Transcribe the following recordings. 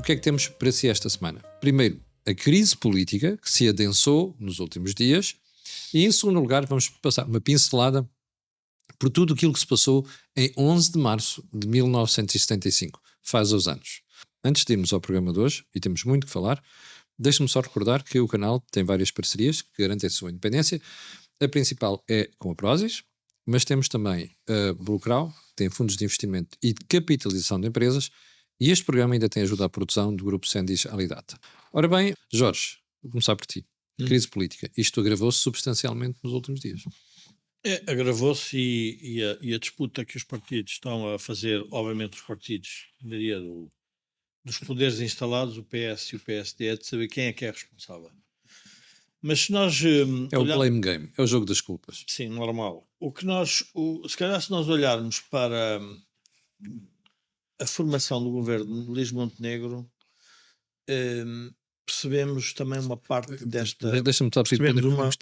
o que é que temos para si esta semana? Primeiro, a crise política que se adensou nos últimos dias e, em segundo lugar, vamos passar uma pincelada por tudo aquilo que se passou em 11 de março de 1975, faz os anos. Antes de irmos ao programa de hoje, e temos muito que falar, deixe-me só recordar que o canal tem várias parcerias que garantem a sua independência. A principal é com a Prozis, mas temos também a Bluecrow, que tem fundos de investimento e de capitalização de empresas, e este programa ainda tem ajuda à produção do grupo Sendis Alidata. Ora bem, Jorge, vou começar por ti. Crise política. Isto agravou-se substancialmente nos últimos dias. Agravou-se e a disputa que os partidos estão a fazer, obviamente os partidos, diria, dos poderes instalados, o PS e o PSD, é de saber quem é que é responsável. Mas se nós... É o blame game, é o jogo das culpas. Sim, normal. Se calhar se nós olharmos para a formação do governo de Luís Montenegro, percebemos também uma parte desta... Deixa-me só pedir,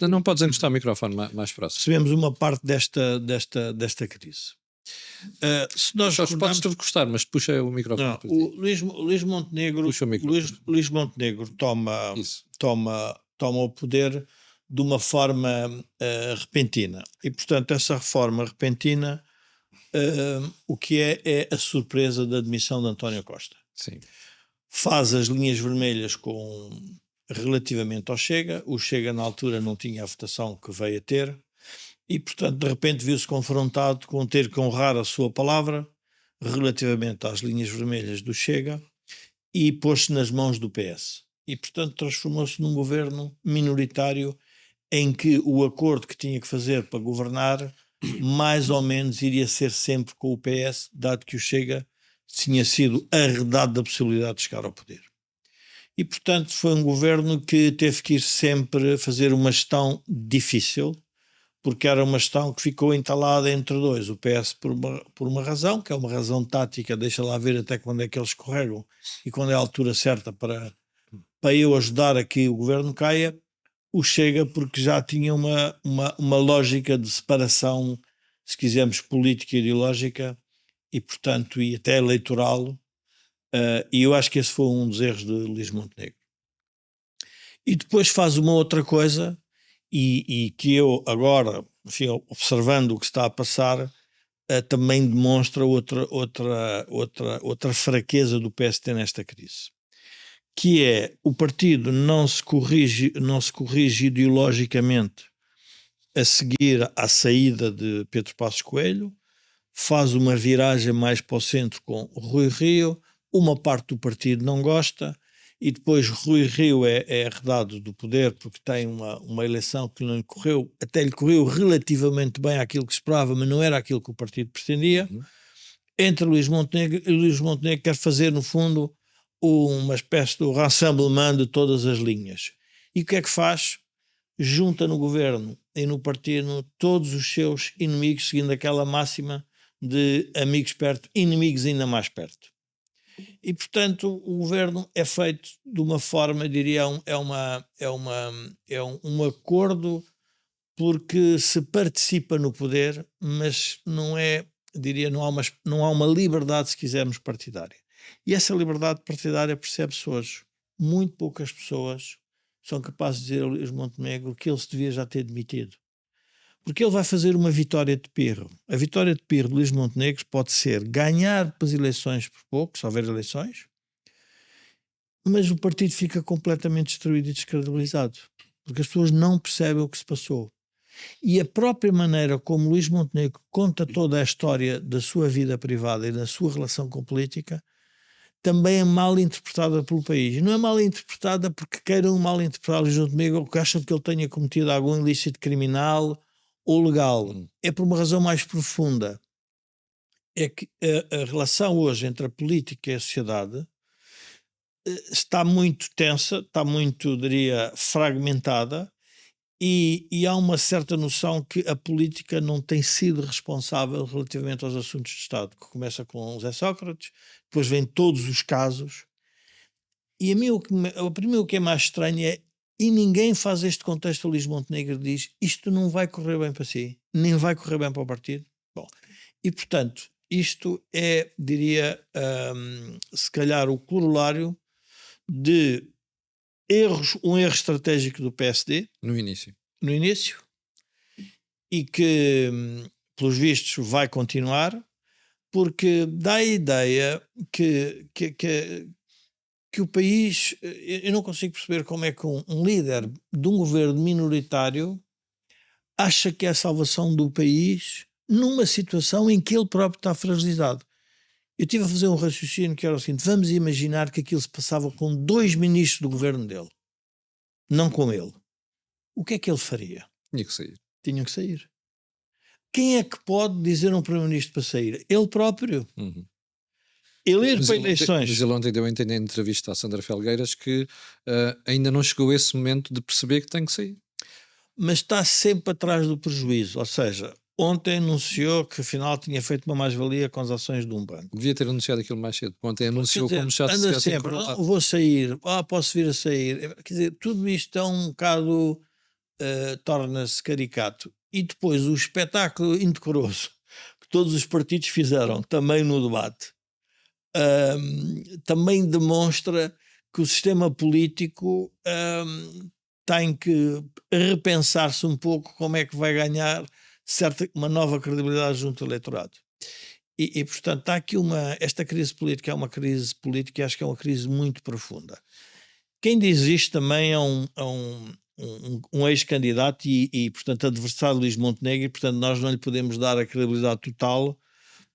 não podes encostar o microfone mais próximo. Percebemos uma parte desta crise. Se nós podes gostar, mas puxa o microfone. Não, o Luís Montenegro, Luís Montenegro toma o poder de uma forma repentina. E, portanto, essa reforma repentina, o que é a surpresa da admissão de António Costa. Sim. Faz as linhas vermelhas relativamente ao Chega. O Chega, na altura, não tinha a votação que veio a ter. E, portanto, de repente viu-se confrontado com ter que honrar a sua palavra relativamente às linhas vermelhas do Chega e pôs-se nas mãos do PS. E, portanto, transformou-se num governo minoritário em que o acordo que tinha que fazer para governar mais ou menos iria ser sempre com o PS, dado que o Chega tinha sido arredado da possibilidade de chegar ao poder. E, portanto, foi um governo que teve que ir sempre fazer uma gestão difícil, porque era uma gestão que ficou entalada entre dois. O PS por uma razão, que é uma razão tática, deixa lá ver até quando é que eles escorregam e quando é a altura certa para eu ajudar a que o governo caia. O Chega porque já tinha uma lógica de separação, se quisermos, política e ideológica e, portanto, e até eleitoral. E eu acho que esse foi um dos erros de Luís Montenegro. E depois faz uma outra coisa e que eu agora, enfim, observando o que está a passar, também demonstra outra fraqueza do PSD nesta crise, que é o partido não se corrige ideologicamente a seguir à saída de Pedro Passos Coelho, faz uma viragem mais para o centro com Rui Rio, uma parte do partido não gosta, e depois Rui Rio é arredado do poder porque tem uma eleição que não lhe correu, até lhe correu relativamente bem àquilo que esperava, mas não era aquilo que o partido pretendia. Entra Luís Montenegro, e Luís Montenegro quer fazer, no fundo, uma espécie de rassemblement de todas as linhas. E o que é que faz? Junta no governo e no partido todos os seus inimigos, seguindo aquela máxima de amigos perto, inimigos ainda mais perto. E, portanto, o governo é feito de uma forma, diria, é um acordo porque se participa no poder, mas não é, diria, não há uma liberdade, se quisermos, partidária. E essa liberdade partidária percebe-se hoje. Muito poucas pessoas são capazes de dizer a Luís Montenegro que ele se devia já ter demitido. Porque ele vai fazer uma vitória de pirro. A vitória de pirro de Luís Montenegro pode ser ganhar as eleições por pouco, se houver eleições, mas o partido fica completamente destruído e descredibilizado, porque as pessoas não percebem o que se passou. E a própria maneira como Luís Montenegro conta toda a história da sua vida privada e da sua relação com a política também é mal interpretada pelo país. E não é mal interpretada porque queiram mal interpretar Luís Montenegro ou que acham que ele tenha cometido algum ilícito criminal ou legal. É por uma razão mais profunda. É que a relação hoje entre a política e a sociedade está muito tensa, está muito, diria, fragmentada, e há uma certa noção que a política não tem sido responsável relativamente aos assuntos de Estado, que começa com José Sócrates, depois vem todos os casos, e a mim o que é mais estranho é, e ninguém faz este contexto. Luís Montenegro diz, isto não vai correr bem para si, nem vai correr bem para o partido. Bom, e portanto, isto é, diria, se calhar o corolário de um erro estratégico do PSD No início. no início e que, pelos vistos, vai continuar, porque dá a ideia que o país... Eu não consigo perceber como é que um líder de um governo minoritário acha que é a salvação do país numa situação em que ele próprio está fragilizado. Eu estive a fazer um raciocínio que era o seguinte: vamos imaginar que aquilo se passava com 2 ministros do governo dele, não com ele. O que é que ele faria? Tinha que sair. Tinham que sair. Quem é que pode dizer a um primeiro-ministro para sair? Ele próprio. Uhum. Ele ir Mas para ele, eleições. mas ele ontem deu a entender em entrevista à Sandra Felgueiras que ainda não chegou esse momento de perceber que tem que sair. Mas está sempre atrás do prejuízo. Ou seja, ontem anunciou que afinal tinha feito uma mais-valia com as ações de um banco. Devia ter anunciado aquilo mais cedo. Ontem anunciou Quer dizer, como se já se anda tivesse sempre, enrolado. vou sair, posso vir a sair. Quer dizer, tudo isto é um bocado, torna-se caricato. E depois o espetáculo indecoroso que todos os partidos fizeram também no debate, também demonstra que o sistema político tem que repensar-se um pouco como é que vai ganhar uma nova credibilidade junto ao eleitorado. E portanto, está aqui esta crise política é uma crise política e acho que é uma crise muito profunda. Quem diz isto também é um ex-candidato e, portanto, adversário de Luís Montenegro, e, portanto, nós não lhe podemos dar a credibilidade total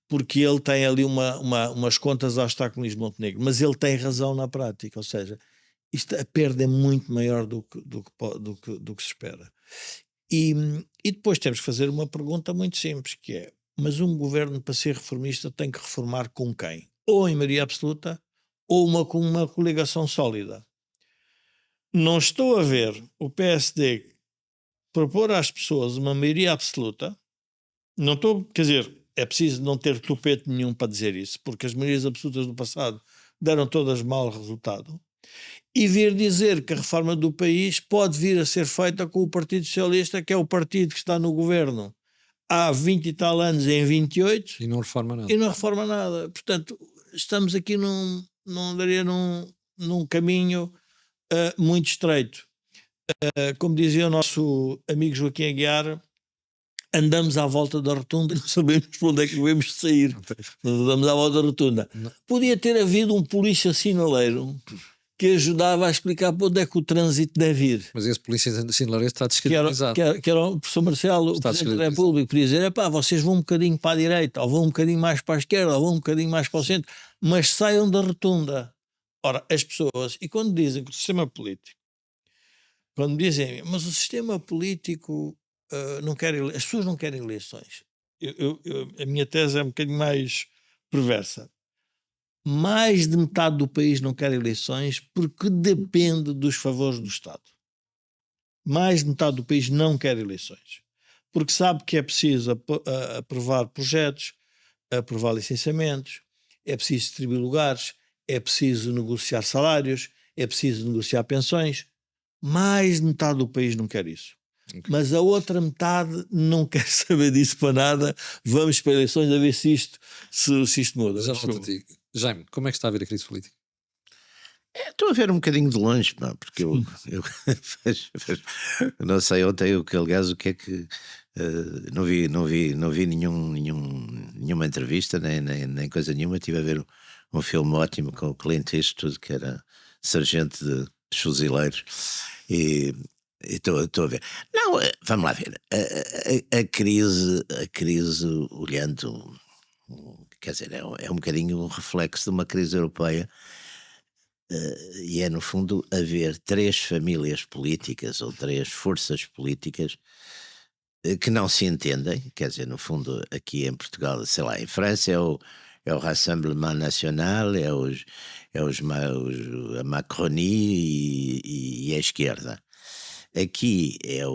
porque ele tem ali umas contas a estar com Luís Montenegro, mas ele tem razão na prática, ou seja, a perda é muito maior do que se espera. E depois temos que fazer uma pergunta muito simples, que é: mas um governo para ser reformista tem que reformar com quem? Ou em maioria absoluta, ou com uma coligação sólida. Não estou a ver o PSD propor às pessoas uma maioria absoluta. Não estou, quer dizer, é preciso não ter tupete nenhum para dizer isso, porque as maiorias absolutas do passado deram todas mau resultado. E vir dizer que a reforma do país pode vir a ser feita com o Partido Socialista, que é o partido que está no governo há 20 e tal anos, em 28, E não reforma nada. e não reforma nada. Portanto, estamos aqui num caminho muito estreito. Como dizia o nosso amigo Joaquim Aguiar, andamos à volta da rotunda e não sabemos por onde é que devemos sair. Andamos à volta da rotunda. Não. Podia ter havido um polícia sinaleiro que ajudava a explicar para onde é que o trânsito deve ir. Mas esse polícia sinaleiro está Que era descredibilizado. o professor Marcelo, o Está Presidente da República, podia dizer: vocês vão um bocadinho para a direita, ou vão um bocadinho mais para a esquerda, ou vão um bocadinho mais para o centro, mas saiam da rotunda. Ora, as pessoas, e quando dizem que o sistema político, quando dizem, mas o sistema político não quer as pessoas não querem eleições. A minha tese é um bocadinho mais perversa. Mais de metade do país não quer eleições porque depende dos favores do Estado. Mais de metade do país não quer eleições, porque sabe que é preciso aprovar projetos, aprovar licenciamentos, é preciso distribuir lugares, é preciso negociar salários, é preciso negociar pensões. Mais de metade do país não quer isso. Okay. Mas a outra metade não quer saber disso para nada. Vamos para eleições a ver se isto muda. Já volto a ti. Jaime, como é que está a ver a crise política? Estou a ver um bocadinho de longe, porque eu não sei ontem aliás, o que é que não vi nenhuma entrevista, nem coisa nenhuma. Estive a ver um filme ótimo com o Clint Eastwood, que era sargento de fuzileiros, e estou a ver. Não, vamos lá ver. A crise, olhando, quer dizer, é um bocadinho um reflexo de uma crise europeia. E é no fundo haver 3 famílias políticas ou 3 forças políticas que não se entendem. Quer dizer, no fundo aqui em Portugal, sei lá, em França é o Rassemblement National, a Macronie e a esquerda. Aqui é a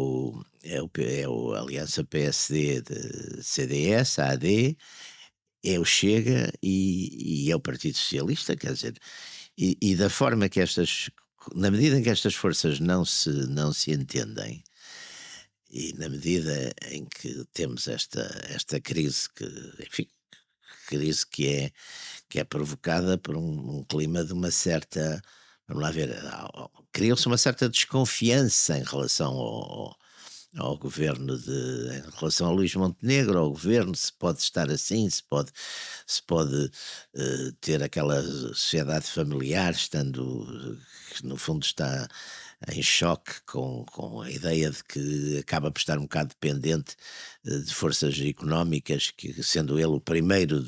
Aliança PSD de CDS, a AD, é o Chega e é o Partido Socialista, quer dizer. E da forma que na medida em que estas forças não se entendem, e na medida em que temos esta crise crise que é provocada por um clima de uma certa vamos lá ver, criou-se uma certa desconfiança em relação ao governo em relação a Luís Montenegro, ao governo, se pode estar assim, se pode ter aquela sociedade familiar, que no fundo está em choque com a ideia de que acaba por estar um bocado dependente de forças económicas, que sendo ele o primeiro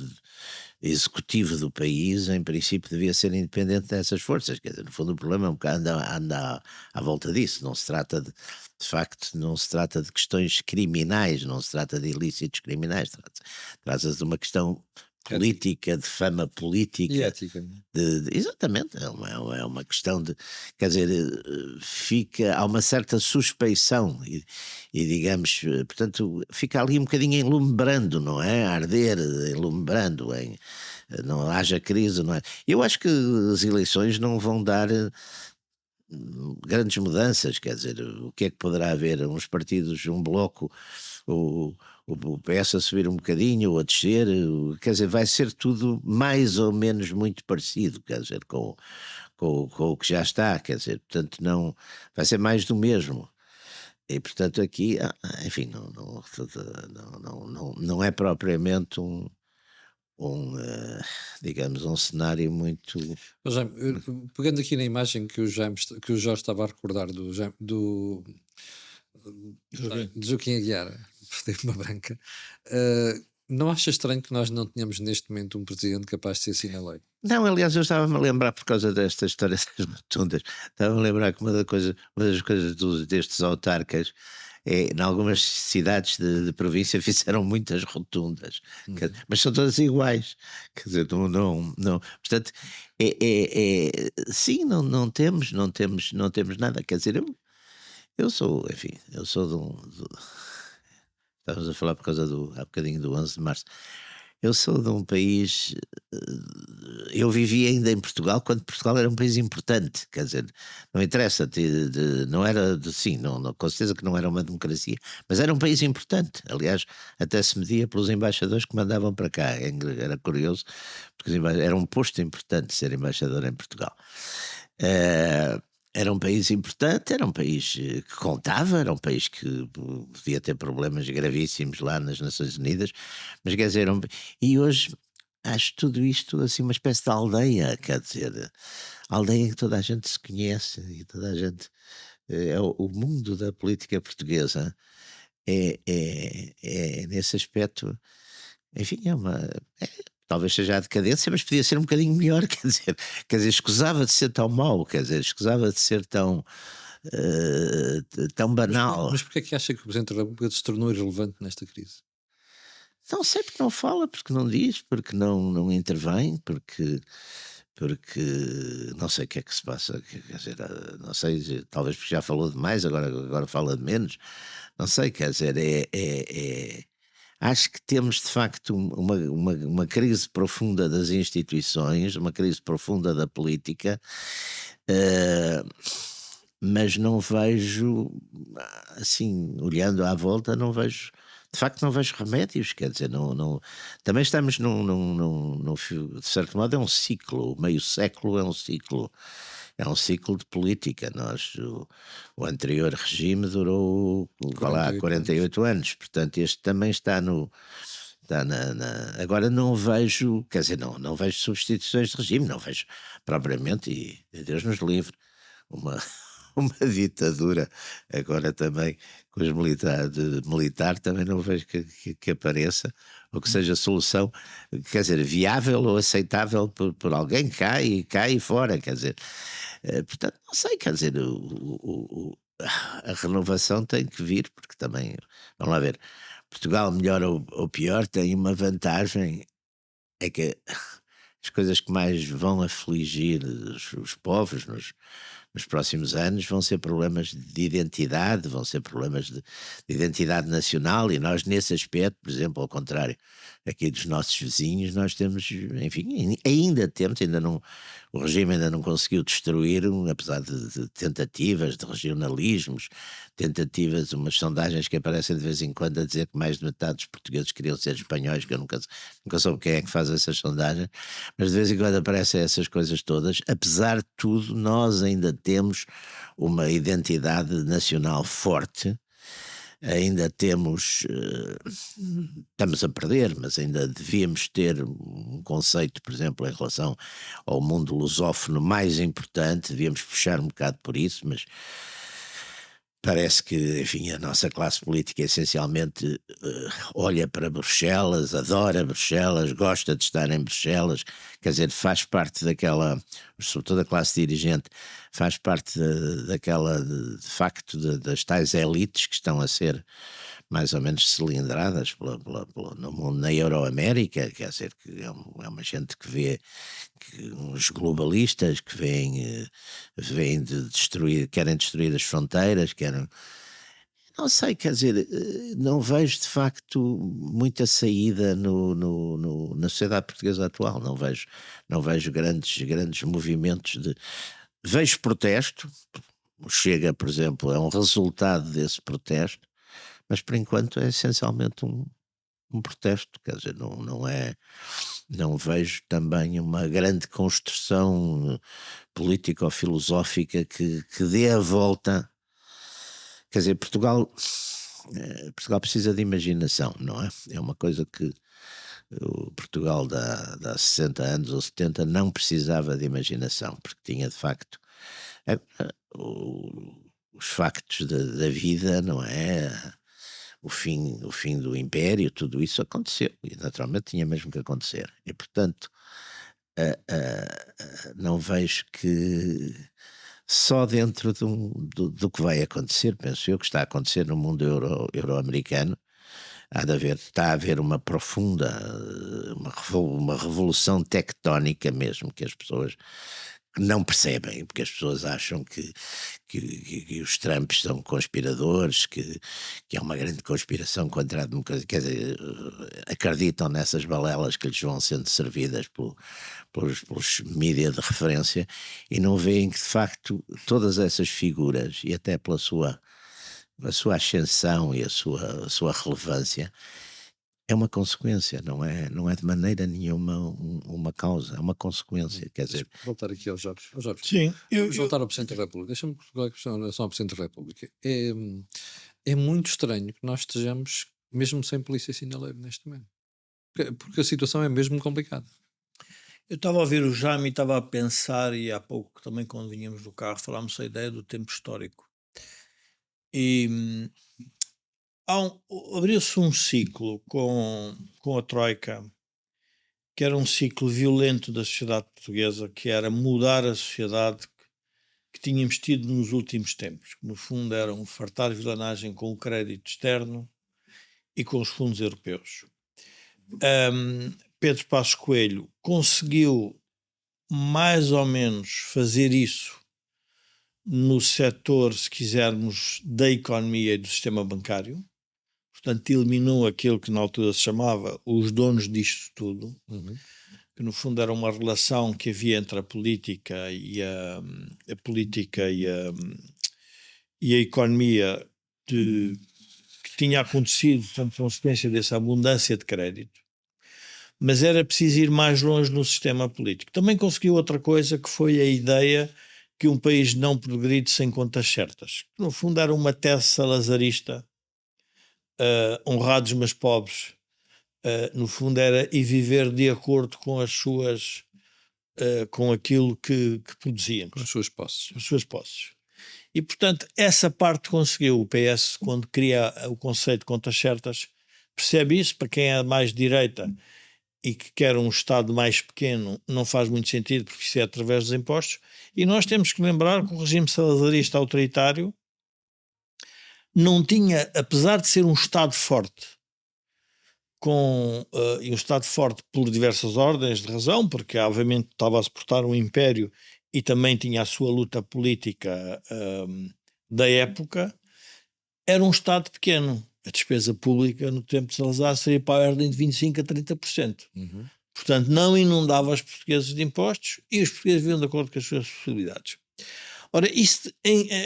executivo do país, em princípio devia ser independente dessas forças. Quer dizer, no fundo o problema é um bocado anda à volta disso. Não se trata de facto, não se trata de questões criminais, não se trata de ilícitos criminais, trata-se de uma questão política, de fama E política. ética. Exatamente, é uma questão de, quer dizer, há uma certa suspeição e digamos, portanto, fica ali um bocadinho enlumbrando, não é? A arder, enlumbrando, não haja crise, não é? Eu acho que as eleições não vão dar grandes mudanças, quer dizer, o que é que poderá haver? Uns partidos, um bloco, o PS a subir um bocadinho ou a descer, quer dizer, vai ser tudo mais ou menos muito parecido, quer dizer, com o que já está, quer dizer, portanto não, vai ser mais do mesmo. E portanto aqui, enfim, não é propriamente digamos, um cenário muito... Mas, Jaime, pegando aqui na imagem que que o Jorge estava a recordar do Joaquim Aguiar, dei uma branca, não acha estranho que nós não tenhamos neste momento um presidente capaz de ser assim na lei? Não, aliás, eu estava-me a lembrar, por causa desta história das rotundas, estava-me a lembrar que uma das coisas destes autarcas em algumas cidades de província fizeram muitas rotundas, mas são todas iguais, quer dizer, não, portanto, sim, não temos nada, quer dizer, eu sou, enfim, eu sou estávamos a falar por causa há bocadinho do 11 de março. Eu sou de um país, eu vivi ainda em Portugal quando Portugal era um país importante, quer dizer, não interessa, não era, sim, com certeza que não era uma democracia, mas era um país importante, aliás, até se media pelos embaixadores que mandavam para cá, era curioso, porque era um posto importante ser embaixador em Portugal. Era um país importante, era um país que contava, era um país que podia ter problemas gravíssimos lá nas Nações Unidas, mas quer dizer, e hoje acho tudo isto assim uma espécie de aldeia, quer dizer, aldeia em que toda a gente se conhece e toda a gente, o mundo da política portuguesa é nesse aspecto, enfim, talvez seja a decadência, mas podia ser um bocadinho melhor, quer dizer, escusava de ser tão mau, quer dizer, escusava de ser tão banal. Mas porquê é que acha que o Presidente da República se tornou irrelevante nesta crise? Não sei porque não fala, porque não diz, porque não intervém, porque não sei o que é que se passa, quer dizer, não sei, talvez porque já falou demais, agora fala de menos, não sei, quer dizer, acho que temos de facto uma crise profunda das instituições, uma crise profunda da política, mas não vejo, assim, olhando à volta, não vejo, de facto não vejo remédios, quer dizer, também estamos de certo modo é um ciclo, meio século é um ciclo de política. O anterior regime durou, vá lá, 48 anos, portanto este também está agora não vejo, quer dizer, não vejo substituições de regime, não vejo propriamente, e Deus nos livre, uma ditadura, agora também com os militar também não vejo que apareça, ou que seja solução, quer dizer, viável ou aceitável por alguém, cai fora, quer dizer, portanto, não sei, quer dizer, a renovação tem que vir, porque também, vamos lá ver, Portugal, melhor ou pior, tem uma vantagem, é que as coisas que mais vão afligir os povos nos próximos anos vão ser problemas de identidade, vão ser problemas de identidade nacional, e nós nesse aspecto, por exemplo, ao contrário aqui dos nossos vizinhos, nós temos, enfim, ainda não, o regime ainda não conseguiu destruir, apesar de tentativas de regionalismos, tentativas, umas sondagens que aparecem de vez em quando a dizer que mais de metade dos portugueses queriam ser espanhóis, que eu nunca soube quem é que faz essas sondagens, mas de vez em quando aparecem essas coisas todas. Apesar de tudo, nós ainda temos uma identidade nacional forte, ainda temos, estamos a perder, mas ainda devíamos ter um conceito, por exemplo, em relação ao mundo lusófono mais importante, devíamos puxar um bocado por isso, mas parece que, enfim, a nossa classe política essencialmente olha para Bruxelas, adora Bruxelas, gosta de estar em Bruxelas, quer dizer, faz parte daquela, sobretudo a classe dirigente, faz parte daquela, de facto, das tais elites que estão a ser mais ou menos cilindradas no mundo, na Euroamérica, quer dizer, que é uma gente que vê, uns globalistas que vêm destruir, querem destruir as fronteiras, não sei, quer dizer, não vejo de facto muita saída na sociedade portuguesa atual, não vejo grandes movimentos vejo protesto, o Chega, por exemplo, é um resultado desse protesto, mas por enquanto é essencialmente um protesto, quer dizer, não vejo também uma grande construção político-filosófica que dê a volta. Quer dizer, Portugal precisa de imaginação, não é? É uma coisa que o Portugal de há 60 anos ou 70 não precisava de imaginação, porque tinha de facto os factos da vida, não é? O fim do Império, tudo isso aconteceu, e naturalmente tinha mesmo que acontecer. E, portanto, não vejo que só dentro do que vai acontecer, penso eu, que está a acontecer no mundo euro-americano, está a haver uma profunda, uma revolução tectónica mesmo, que as pessoas não percebem, porque as pessoas acham que os Trumps são conspiradores, que é uma grande conspiração contra a democracia, quer dizer, acreditam nessas balelas que lhes vão sendo servidas pelos mídia de referência, e não veem que de facto todas essas figuras, e até pela a sua ascensão e a sua relevância, é uma consequência, não é de maneira nenhuma uma causa, é uma consequência, quer dizer. Voltar aqui ao Jorge. Sim, Vamos voltar ao Presidente da República. Deixa-me colocar a questão em relação ao Presidente da República. É muito estranho que nós estejamos mesmo sem polícia sinaleira neste momento. Porque a situação é mesmo complicada. eu estava a ouvir o Jaime e estava a pensar, e há pouco também quando vinhamos do carro falámos a ideia do tempo histórico. E abriu-se um ciclo com a Troika, que era um ciclo violento da sociedade portuguesa, que era mudar a sociedade que tínhamos tido nos últimos tempos, que no fundo era um fartar vilanagem com o crédito externo e com os fundos europeus. Pedro Passos Coelho conseguiu mais ou menos fazer isso no setor, se quisermos, da economia e do sistema bancário. Portanto, eliminou aquilo que na altura se chamava os donos disto tudo, que no fundo era uma relação que havia entre a política e a economia que tinha acontecido, portanto, consequência dessa abundância de crédito. Mas era preciso ir mais longe no sistema político. Também conseguiu outra coisa, que foi a ideia que um país não progride sem contas certas. No fundo era uma tese salazarista, honrados mas pobres. No fundo era e viver de acordo com as suas, com aquilo que produzíamos. Com as suas posses. As suas posses. E, portanto, essa parte conseguiu. O PS, quando cria o conceito de contas certas, percebe isso. Para quem é mais de direita e que quer um Estado mais pequeno, não faz muito sentido, porque isso é através dos impostos. E nós temos que lembrar que o regime salazarista autoritário não tinha, apesar de ser um Estado forte, e um Estado forte por diversas ordens de razão, porque obviamente estava a suportar um império e também tinha a sua luta política da época, era um Estado pequeno. A despesa pública no tempo de Salazar seria para a ordem de 25% a 30%. Uhum. Portanto, não inundava os portugueses de impostos e os portugueses viviam de acordo com as suas possibilidades. Ora, isto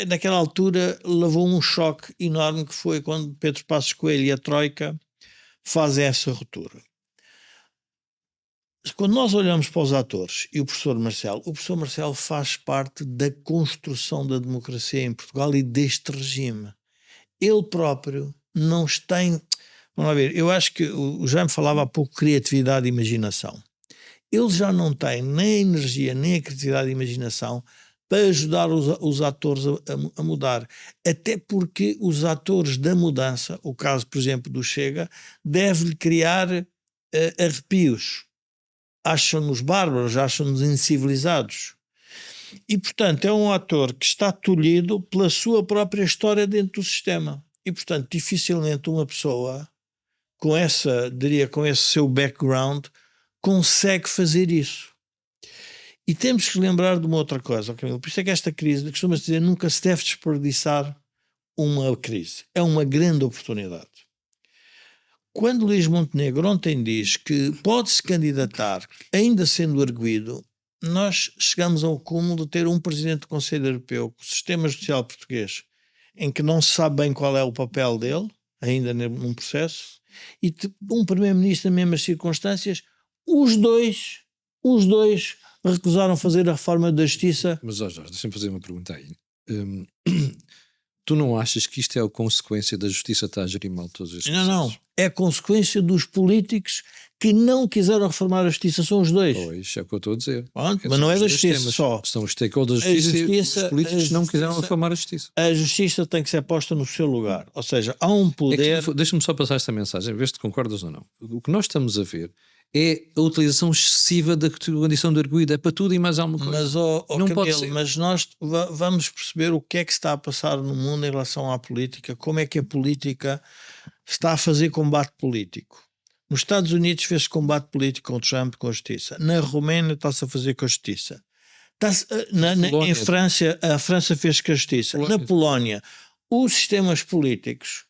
naquela altura levou um choque enorme, que foi quando Pedro Passos Coelho e a Troika fazem essa ruptura. Quando nós olhamos para os atores e o professor Marcelo faz parte da construção da democracia em Portugal e deste regime. Ele próprio não tem... Vamos lá ver, eu acho que o Jaime falava há pouco criatividade e imaginação. Ele já não tem nem a energia, nem a criatividade e imaginação para ajudar os atores a mudar. Até porque os atores da mudança, o caso, por exemplo, do Chega, deve-lhe criar arrepios. Acham-nos bárbaros, acham-nos incivilizados. E, portanto, é um ator que está tolhido pela sua própria história dentro do sistema. E, portanto, dificilmente uma pessoa com esse seu background consegue fazer isso. E temos que lembrar de uma outra coisa, Camilo. Por isso é que esta crise, costuma-se dizer, nunca se deve desperdiçar uma crise. É uma grande oportunidade. Quando Luís Montenegro ontem diz que pode-se candidatar, ainda sendo arguido, nós chegamos ao cúmulo de ter um presidente do Conselho Europeu com o sistema judicial português, em que não se sabe bem qual é o papel dele, ainda num processo, e um primeiro-ministro nas mesmas circunstâncias. Os dois recusaram fazer a reforma da justiça. Mas, Jorge, deixa-me fazer uma pergunta aí. Tu não achas que isto é a consequência da justiça estar a gerir mal todos estes processos? Não. É consequência dos políticos que não quiseram reformar a justiça. São os dois. Pois, é o que eu estou a dizer. Pronto, mas não é da justiça temas. só. São os stakeholders da justiça e os políticos não quiseram reformar a justiça. A justiça tem que ser posta no seu lugar. Ou seja, há um poder... Deixa-me só passar esta mensagem, ver se te concordas ou não. O que nós estamos a ver é a utilização excessiva da condição de arguido. É para tudo e mais alguma coisa. Mas, não Camilo, pode ser. Mas nós vamos perceber o que é que está a passar no mundo em relação à política, como é que a política está a fazer combate político. Nos Estados Unidos fez combate político com o Trump, com a justiça. Na Roménia está-se a fazer com a justiça. Em França, a França fez com a justiça. Na Polónia, os sistemas políticos,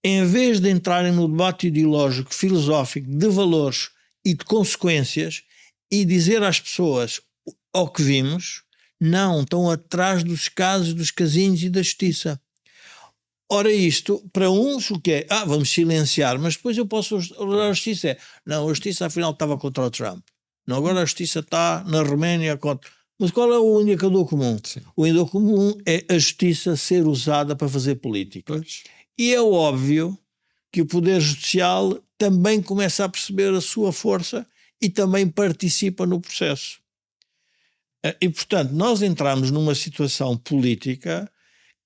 em vez de entrarem no debate ideológico, filosófico, de valores e de consequências, e dizer às pessoas ao que vimos, não, estão atrás dos casos, dos casinhos e da justiça. Ora, isto, para uns, o que é? Vamos silenciar, mas depois eu posso olhar a justiça. Não, a justiça afinal estava contra o Trump. Não, agora a justiça está na Roménia contra... Mas qual é o indicador comum? Sim. O indicador comum é a justiça ser usada para fazer política. Pois. E é óbvio que o Poder Judicial também começa a perceber a sua força e também participa no processo. E, portanto, nós entramos numa situação política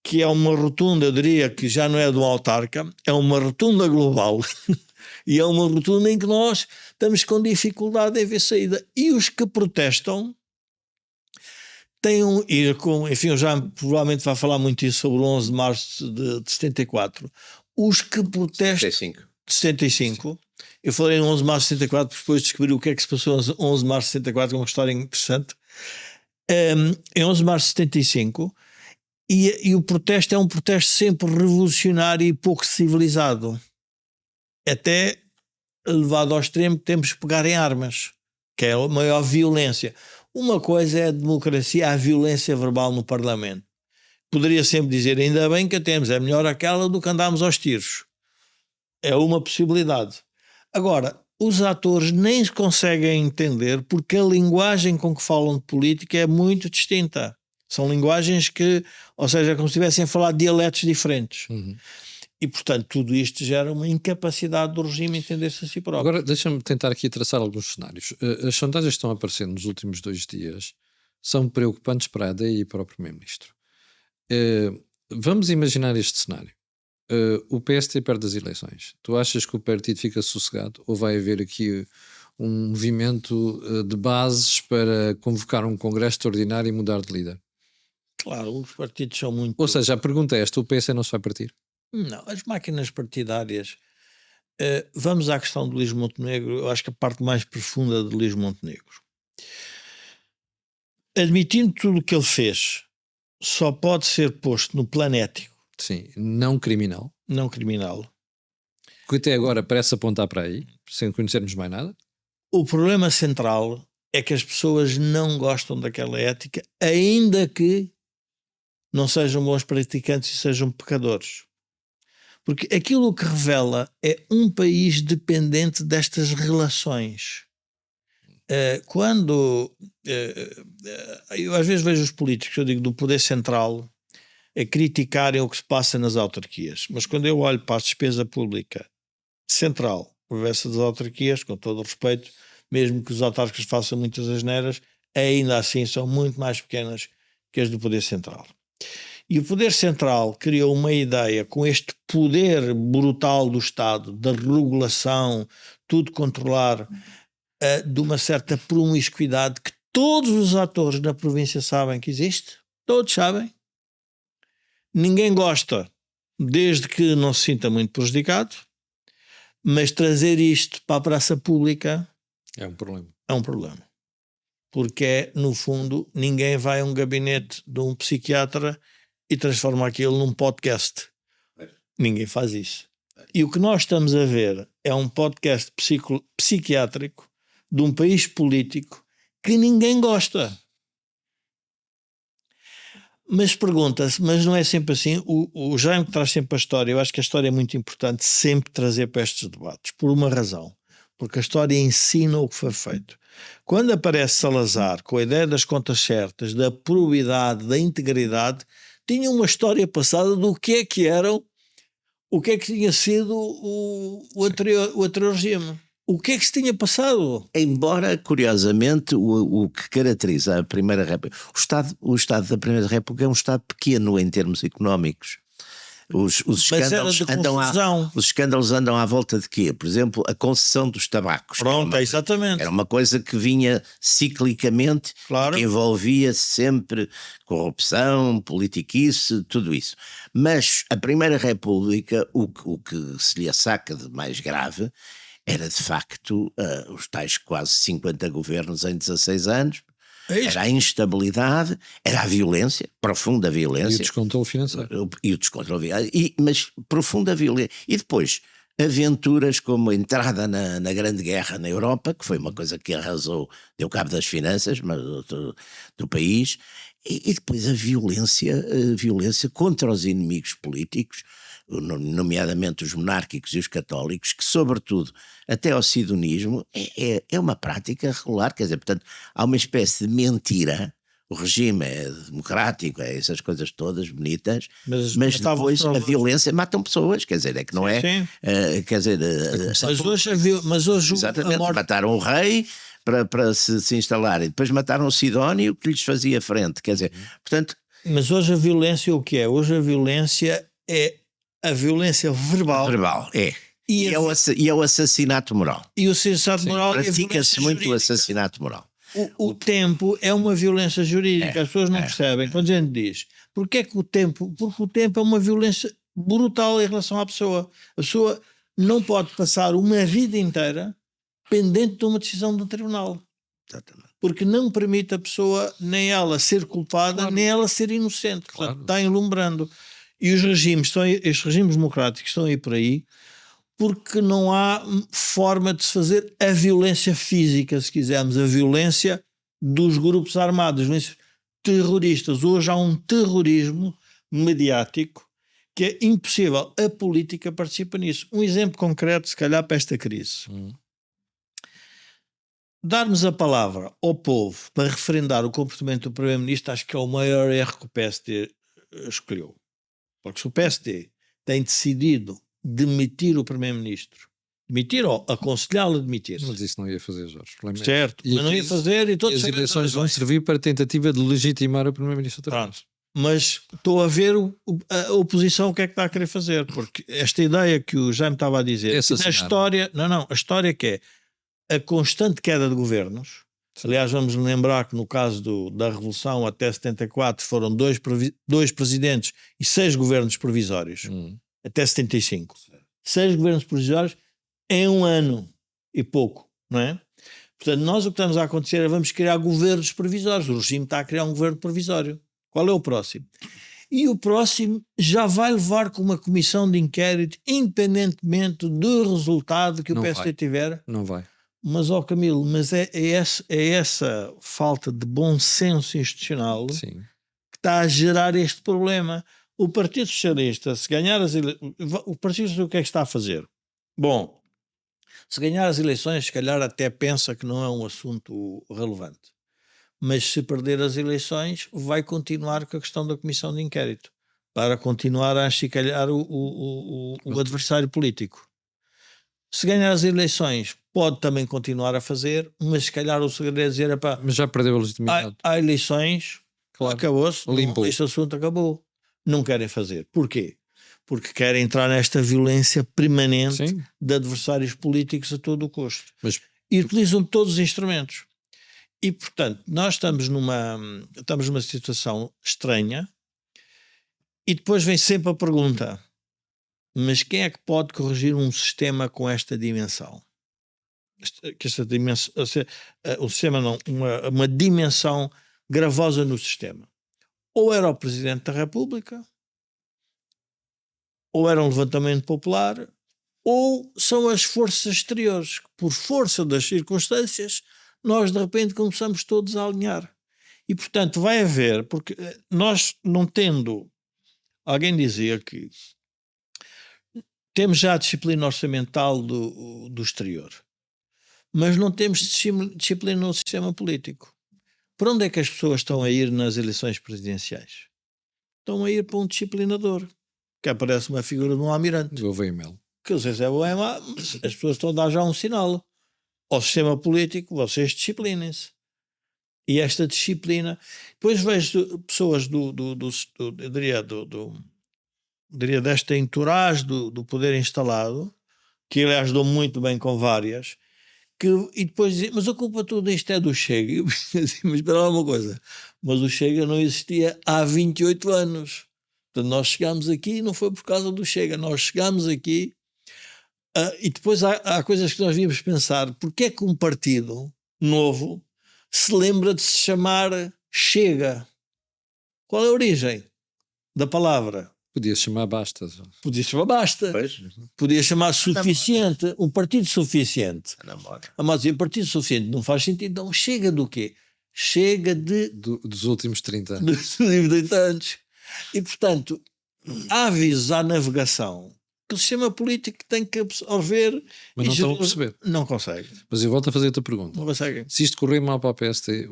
que é uma rotunda, eu diria que já não é de um autarca, é uma rotunda global. E é uma rotunda em que nós estamos com dificuldade em ver saída. E os que protestam têm enfim, eu já provavelmente vai falar muito isso sobre o 11 de março de 74. Os que protestam... 75. Eu falei no 11 de março de 74, depois descobri o que é que se passou no 11 de março de 74, que é uma história interessante. Em 11 de março de 75, e o protesto é um protesto sempre revolucionário e pouco civilizado. Até levado ao extremo que temos que pegar em armas, que é a maior violência. Uma coisa é a democracia, a violência verbal no Parlamento. Poderia sempre dizer, ainda bem que a temos, é melhor aquela do que andarmos aos tiros. É uma possibilidade. Agora, os atores nem se conseguem entender porque a linguagem com que falam de política é muito distinta. São linguagens que, ou seja, é como se estivessem a falar dialetos diferentes. Uhum. E, portanto, tudo isto gera uma incapacidade do regime entender-se a si próprio. Agora, deixa-me tentar aqui traçar alguns cenários. As sondagens que estão aparecendo nos últimos 2 dias são preocupantes para a AD e para o Primeiro-Ministro. Vamos imaginar este cenário. O PST perde as eleições. Tu achas que o partido fica sossegado ou vai haver aqui um movimento de bases para convocar um congresso extraordinário e mudar de líder? Claro, os partidos são muito... Ou seja, a pergunta é esta, o PS não se vai partir? Não, as máquinas partidárias... vamos à questão de Luís Montenegro. Eu acho que a parte mais profunda de Luís Montenegro. admitindo tudo o que ele fez, só pode ser posto no plano ético, Sim, não criminal. não criminal. Que até agora parece apontar para aí, sem conhecermos mais nada. O problema central é que as pessoas não gostam daquela ética, ainda que não sejam bons praticantes e sejam pecadores. Porque aquilo que revela é um país dependente destas relações. Eu às vezes vejo os políticos, eu digo, do poder central, a criticarem o que se passa nas autarquias. Mas quando eu olho para a despesa pública central versus das autarquias, com todo o respeito, mesmo que os autárquicos façam muitas asneiras, ainda assim são muito mais pequenas que as do poder central. E o poder central criou uma ideia com este poder brutal do Estado, da regulação, tudo controlar, de uma certa promiscuidade que todos os atores da província sabem que existe. Todos sabem. Ninguém gosta, desde que não se sinta muito prejudicado, mas trazer isto para a praça pública É um problema. é um problema. Porque, no fundo, ninguém vai a um gabinete de um psiquiatra e transforma aquilo num podcast. Ninguém faz isso. E o que nós estamos a ver é um podcast psiquiátrico de um país político que ninguém gosta. Mas pergunta-se, mas não é sempre assim? O Jaime traz sempre a história. Eu acho que a história é muito importante sempre trazer para estes debates, por uma razão. Porque a história ensina o que foi feito. Quando aparece Salazar com a ideia das contas certas, da probidade, da integridade, tinha uma história passada do que eram, o que é que tinha sido o anterior regime. O que é que se tinha passado? Embora, curiosamente, o que caracteriza a Primeira República, o Estado da Primeira República é um Estado pequeno em termos económicos. Os escândalos andam à volta de quê? Por exemplo, a concessão dos tabacos. Pronto, exatamente. Era uma coisa que vinha ciclicamente, claro, que envolvia sempre corrupção, politiquice, tudo isso. Mas a Primeira República, o que se lhe saca de mais grave era de facto os tais quase 50 governos em 16 anos, era a instabilidade, era a violência, profunda violência. E o descontrole financeiro. E o descontrole, mas profunda violência. E depois, aventuras como a entrada na Grande Guerra na Europa, que foi uma coisa que arrasou, deu cabo das finanças do país, e depois a violência contra os inimigos políticos, nomeadamente os monárquicos e os católicos, que sobretudo até ao sidonismo é uma prática regular, quer dizer, portanto há uma espécie de mentira, o regime é democrático, é essas coisas todas bonitas, mas depois a violência matam pessoas, quer dizer, é que não é, quer dizer... mas hoje exatamente, mataram o rei para se instalar e depois mataram o Sidónio que lhes fazia frente, quer dizer, portanto... Mas hoje a violência o que é? Hoje a violência é a violência verbal. Verbal, é. E é o assassinato moral. E o assassinato moral pratica-se muito o assassinato moral. O tempo é uma violência jurídica, as pessoas não percebem. Quando a gente diz, porque o tempo é uma violência brutal em relação à pessoa. A pessoa não pode passar uma vida inteira pendente de uma decisão do tribunal. Exatamente. Porque não permite a pessoa, nem ela ser culpada, nem ela ser inocente. Portanto, está enlumbrando. E os regimes democráticos estão aí por aí porque não há forma de se fazer a violência física, se quisermos, a violência dos grupos armados, as violências terroristas. Hoje há um terrorismo mediático que é impossível. A política participa nisso. Um exemplo concreto, se calhar, para esta crise. Darmos a palavra ao povo para referendar o comportamento do Primeiro-Ministro acho que é o maior erro que o PSD escolheu. Porque se o PSD tem decidido demitir o Primeiro-Ministro, demitir ou aconselhá-lo a demitir. Mas isso não ia fazer, Jorge. Certo, mas não ia fazer e todos as eleições vão servir para a tentativa de legitimar o Primeiro-Ministro. Pronto. Mas estou a ver a oposição o que é que está a querer fazer, porque esta ideia que o Jaime estava a dizer, na história, a história que é a constante queda de governos. Aliás, vamos lembrar que no caso da Revolução até 74 foram dois presidentes e 6 governos provisórios, até 75. 6 governos provisórios em um ano e pouco, não é? Portanto, nós o que estamos a acontecer é vamos criar governos provisórios. O regime está a criar um governo provisório. Qual é o próximo? E o próximo já vai levar com uma comissão de inquérito, independentemente do resultado que o Não PSD vai. tiver. Não vai. Mas, Camilo, mas é essa falta de bom senso institucional Sim. que está a gerar este problema. O Partido Socialista, se ganhar as eleições, o Partido Socialista o que é que está a fazer? Bom, se ganhar as eleições, se calhar até pensa que não é um assunto relevante. Mas se perder as eleições, vai continuar com a questão da comissão de inquérito, para continuar a achicalhar o adversário político. Se ganhar as eleições, pode também continuar a fazer, mas se calhar o segredo é dizer, epá, Mas já perdeu a legitimidade. há eleições, Claro. acabou-se, Limpou. este assunto acabou. Não querem fazer. Porquê? Porque querem entrar nesta violência permanente Sim. de adversários políticos a todo o custo. Mas E utilizam todos os instrumentos. E, portanto, nós estamos numa situação estranha e depois vem sempre a pergunta, mas quem é que pode corrigir um sistema com esta dimensão? O sistema não, uma dimensão gravosa no sistema. Ou era o Presidente da República, ou era um levantamento popular, ou são as forças exteriores, que por força das circunstâncias, nós de repente começamos todos a alinhar. E portanto vai haver, porque nós não tendo, alguém dizia que temos já a disciplina orçamental do exterior, mas não temos disciplina no sistema político. Para onde é que as pessoas estão a ir nas eleições presidenciais? Estão a ir para um disciplinador, que aparece uma figura de um almirante. Gouveia e Melo. Que não sei se é bom, mas as pessoas estão a dar já um sinal ao sistema político, vocês disciplinem-se. E esta disciplina, depois vejo pessoas eu diria desta entourage do poder instalado, que aliás dou muito bem com várias, e depois dizem, mas a culpa toda isto é do Chega. E eu disse, mas espera lá uma coisa, mas o Chega não existia há 28 anos. Portanto, nós chegámos aqui, não foi por causa do Chega, nós chegámos aqui. E depois há coisas que nós devíamos pensar, porque é que um partido novo se lembra de se chamar Chega? Qual é a origem da palavra? Podia se chamar Basta. Podia chamar Basta, Pois, podia chamar Suficiente, um partido suficiente. namora. Mas um partido suficiente não faz sentido, então Chega do quê? Chega Dos últimos 30 anos. dos 30 anos. E portanto, há avisos à navegação que o sistema político tem que absorver. Mas não estão a perceber. Não consegue. Mas eu volto a fazer outra pergunta. Não consegue. Se isto correr mal para o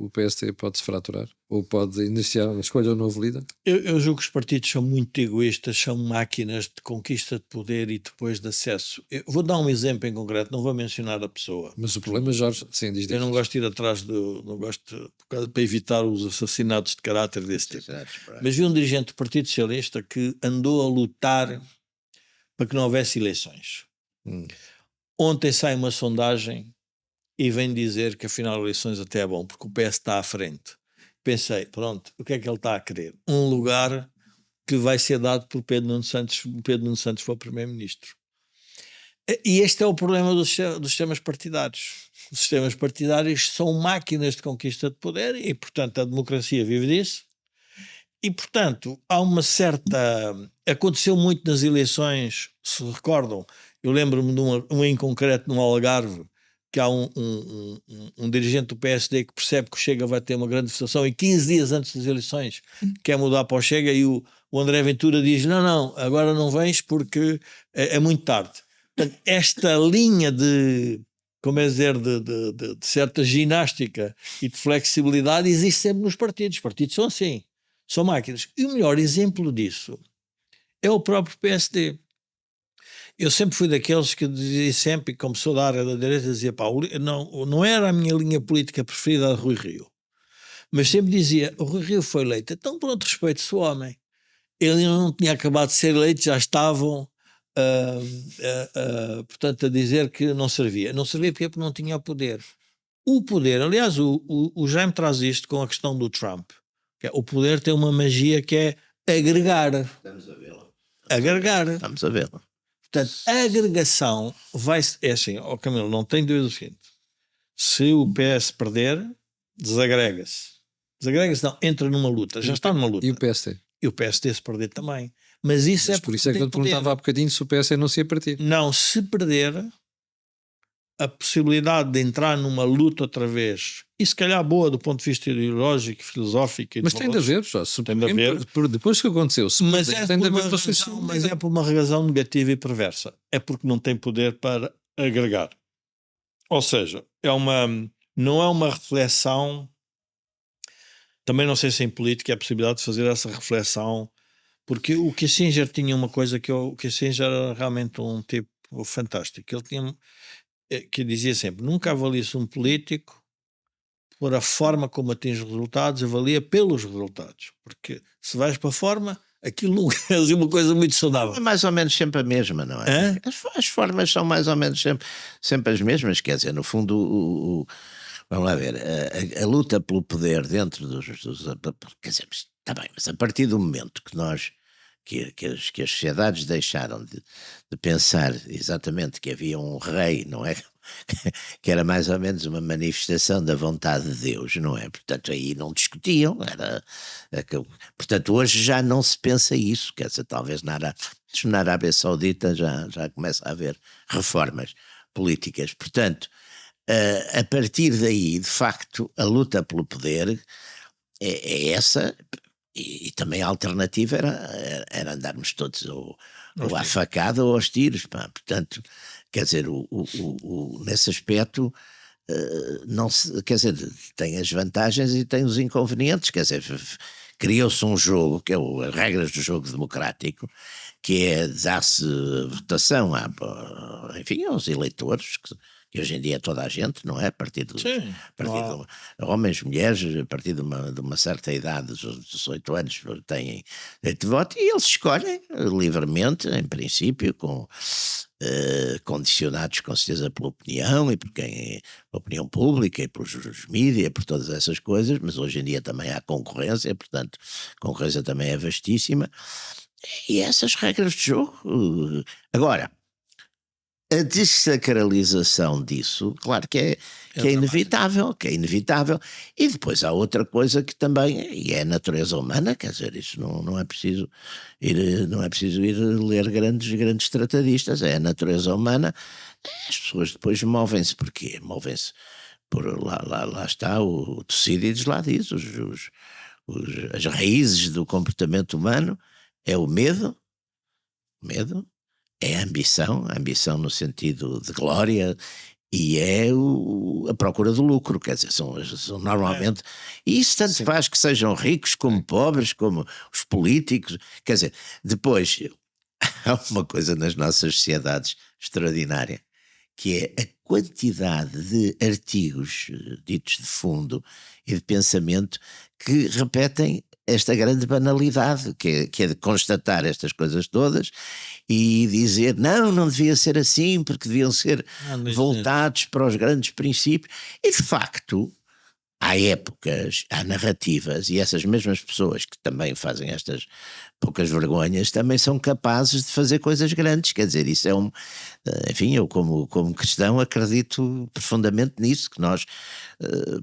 PST pode-se fraturar? Ou pode iniciar a escolha do novo líder? Eu julgo que os partidos são muito egoístas, são máquinas de conquista de poder e depois de acesso. Eu vou dar um exemplo em concreto, não vou mencionar a pessoa. Mas o problema, Jorge, sim, diz. Eu não gosto de ir atrás não gosto para evitar os assassinatos de caráter desse tipo. Mas vi um dirigente do Partido Socialista que andou a lutar para que não houvesse eleições. Ontem sai uma sondagem e vem dizer que afinal eleições até é bom, porque o PS está à frente. Pensei, pronto, o que é que ele está a querer? Um lugar que vai ser dado por Pedro Nuno Santos. Pedro Nuno Santos foi o primeiro-ministro. E este é o problema dos sistemas partidários. Os sistemas partidários são máquinas de conquista de poder e, portanto, a democracia vive disso. E, portanto, há uma certa... Aconteceu muito nas eleições, se recordam, eu lembro-me de um em concreto no Algarve, que há um dirigente do PSD que percebe que o Chega vai ter uma grande votação e 15 dias antes das eleições quer mudar para o Chega e o André Ventura diz, não, agora não vens porque é muito tarde. Portanto, esta linha de, como é dizer, de certa ginástica e de flexibilidade existe sempre nos partidos. Os partidos são assim, são máquinas. E o melhor exemplo disso é o próprio PSD. Eu sempre fui daqueles que dizia sempre, como sou da área da direita, dizia, pá, não era a minha linha política preferida a Rui Rio. Mas sempre dizia, o Rui Rio foi eleito, então pronto, respeito-se o homem. Ele ainda não tinha acabado de ser eleito, já estavam, portanto, a dizer que não servia. Não servia porque não tinha o poder. O poder, aliás, o Jaime traz isto com a questão do Trump. Que é, o poder tem uma magia que é agregar. Estamos a vê-la. Agregar. Estamos a vê-la. Portanto, a agregação é assim, Camilo, não tem dúvida do seguinte. Se o PS perder, desagrega-se. Desagrega-se não, entra numa luta, já está numa luta. E o PSD? E o PSD se perder também. Mas isso Mas é por isso é que eu te perguntava há bocadinho se o PSD não se ia partir. Não, se perder, a possibilidade de entrar numa luta outra vez, e se calhar boa do ponto de vista ideológico, filosófico... Mas tem de haver, já. Tem de haver. Depois que aconteceu, Mas tem de haver mas é por uma razão negativa e perversa. É porque não tem poder para agregar. Ou seja, não é uma reflexão... Também não sei se em política é a possibilidade de fazer essa reflexão, porque o Kissinger tinha uma coisa o Kissinger era realmente um tipo fantástico. Ele tinha, que dizia sempre, nunca avalie-se um político por a forma como atinge os resultados, avalia pelos resultados. Porque se vais para a forma, aquilo não é assim uma coisa muito saudável. É mais ou menos sempre a mesma, não é? As formas são mais ou menos sempre as mesmas, quer dizer, no fundo vamos lá ver, a luta pelo poder dentro dos quer dizer, está bem, mas a partir do momento que nós, que as sociedades deixaram de pensar exatamente que havia um rei, não é? Que era mais ou menos uma manifestação da vontade de Deus, não é? Portanto, aí não discutiam, portanto, hoje já não se pensa isso, quer dizer, talvez na Arábia Saudita já começa a haver reformas políticas, portanto, a partir daí, de facto, a luta pelo poder é essa, e também a alternativa era andarmos todos ou à facada ou aos tiros, pá. Portanto, quer dizer, nesse aspecto, não se, quer dizer, tem as vantagens e tem os inconvenientes, quer dizer, criou-se um jogo, que é as regras do jogo democrático, que é dar-se votação enfim, aos eleitores, que hoje em dia é toda a gente, não é? A partir de homens, mulheres, a partir de uma certa idade, dos 18 anos, têm direito de voto, e eles escolhem livremente, em princípio, condicionados com certeza pela opinião e por a opinião pública e pelos mídias, por todas essas coisas, mas hoje em dia também há concorrência, portanto, a concorrência também é vastíssima, e essas regras de jogo. Agora, a dessacralização disso, claro que é inevitável, e depois há outra coisa que também e é a natureza humana, quer dizer, isso não é preciso ir ler grandes tratadistas, é a natureza humana. As pessoas depois movem-se, porquê? Movem-se por lá está o Tucídides lá diz, as raízes do comportamento humano é o medo, é a ambição no sentido de glória, e é a procura do lucro, quer dizer, são normalmente, e isso tanto faz que sejam ricos como pobres, como os políticos, quer dizer, depois há uma coisa nas nossas sociedades extraordinária, que é a quantidade de artigos ditos de fundo e de pensamento que repetem esta grande banalidade, que é de constatar estas coisas todas e dizer, não devia ser assim, porque deviam ser voltados para os grandes princípios. E de facto, há épocas, há narrativas, e essas mesmas pessoas que também fazem estas poucas vergonhas também são capazes de fazer coisas grandes, quer dizer, isso é enfim, eu como cristão acredito profundamente nisso, que nós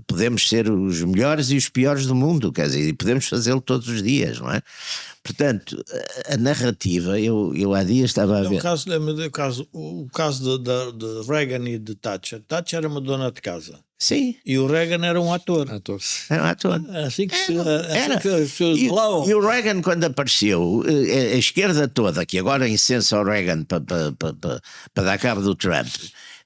podemos ser os melhores e os piores do mundo, quer dizer, e podemos fazê-lo todos os dias, não é? Portanto, a narrativa, eu há dias estava a ver... O caso de Reagan e de Thatcher. Thatcher era uma dona de casa. Sim. E o Reagan era um ator. Era um ator. Assim que e o Reagan, quando apareceu, a esquerda toda, que agora incensa o Reagan para dar cabo do Trump,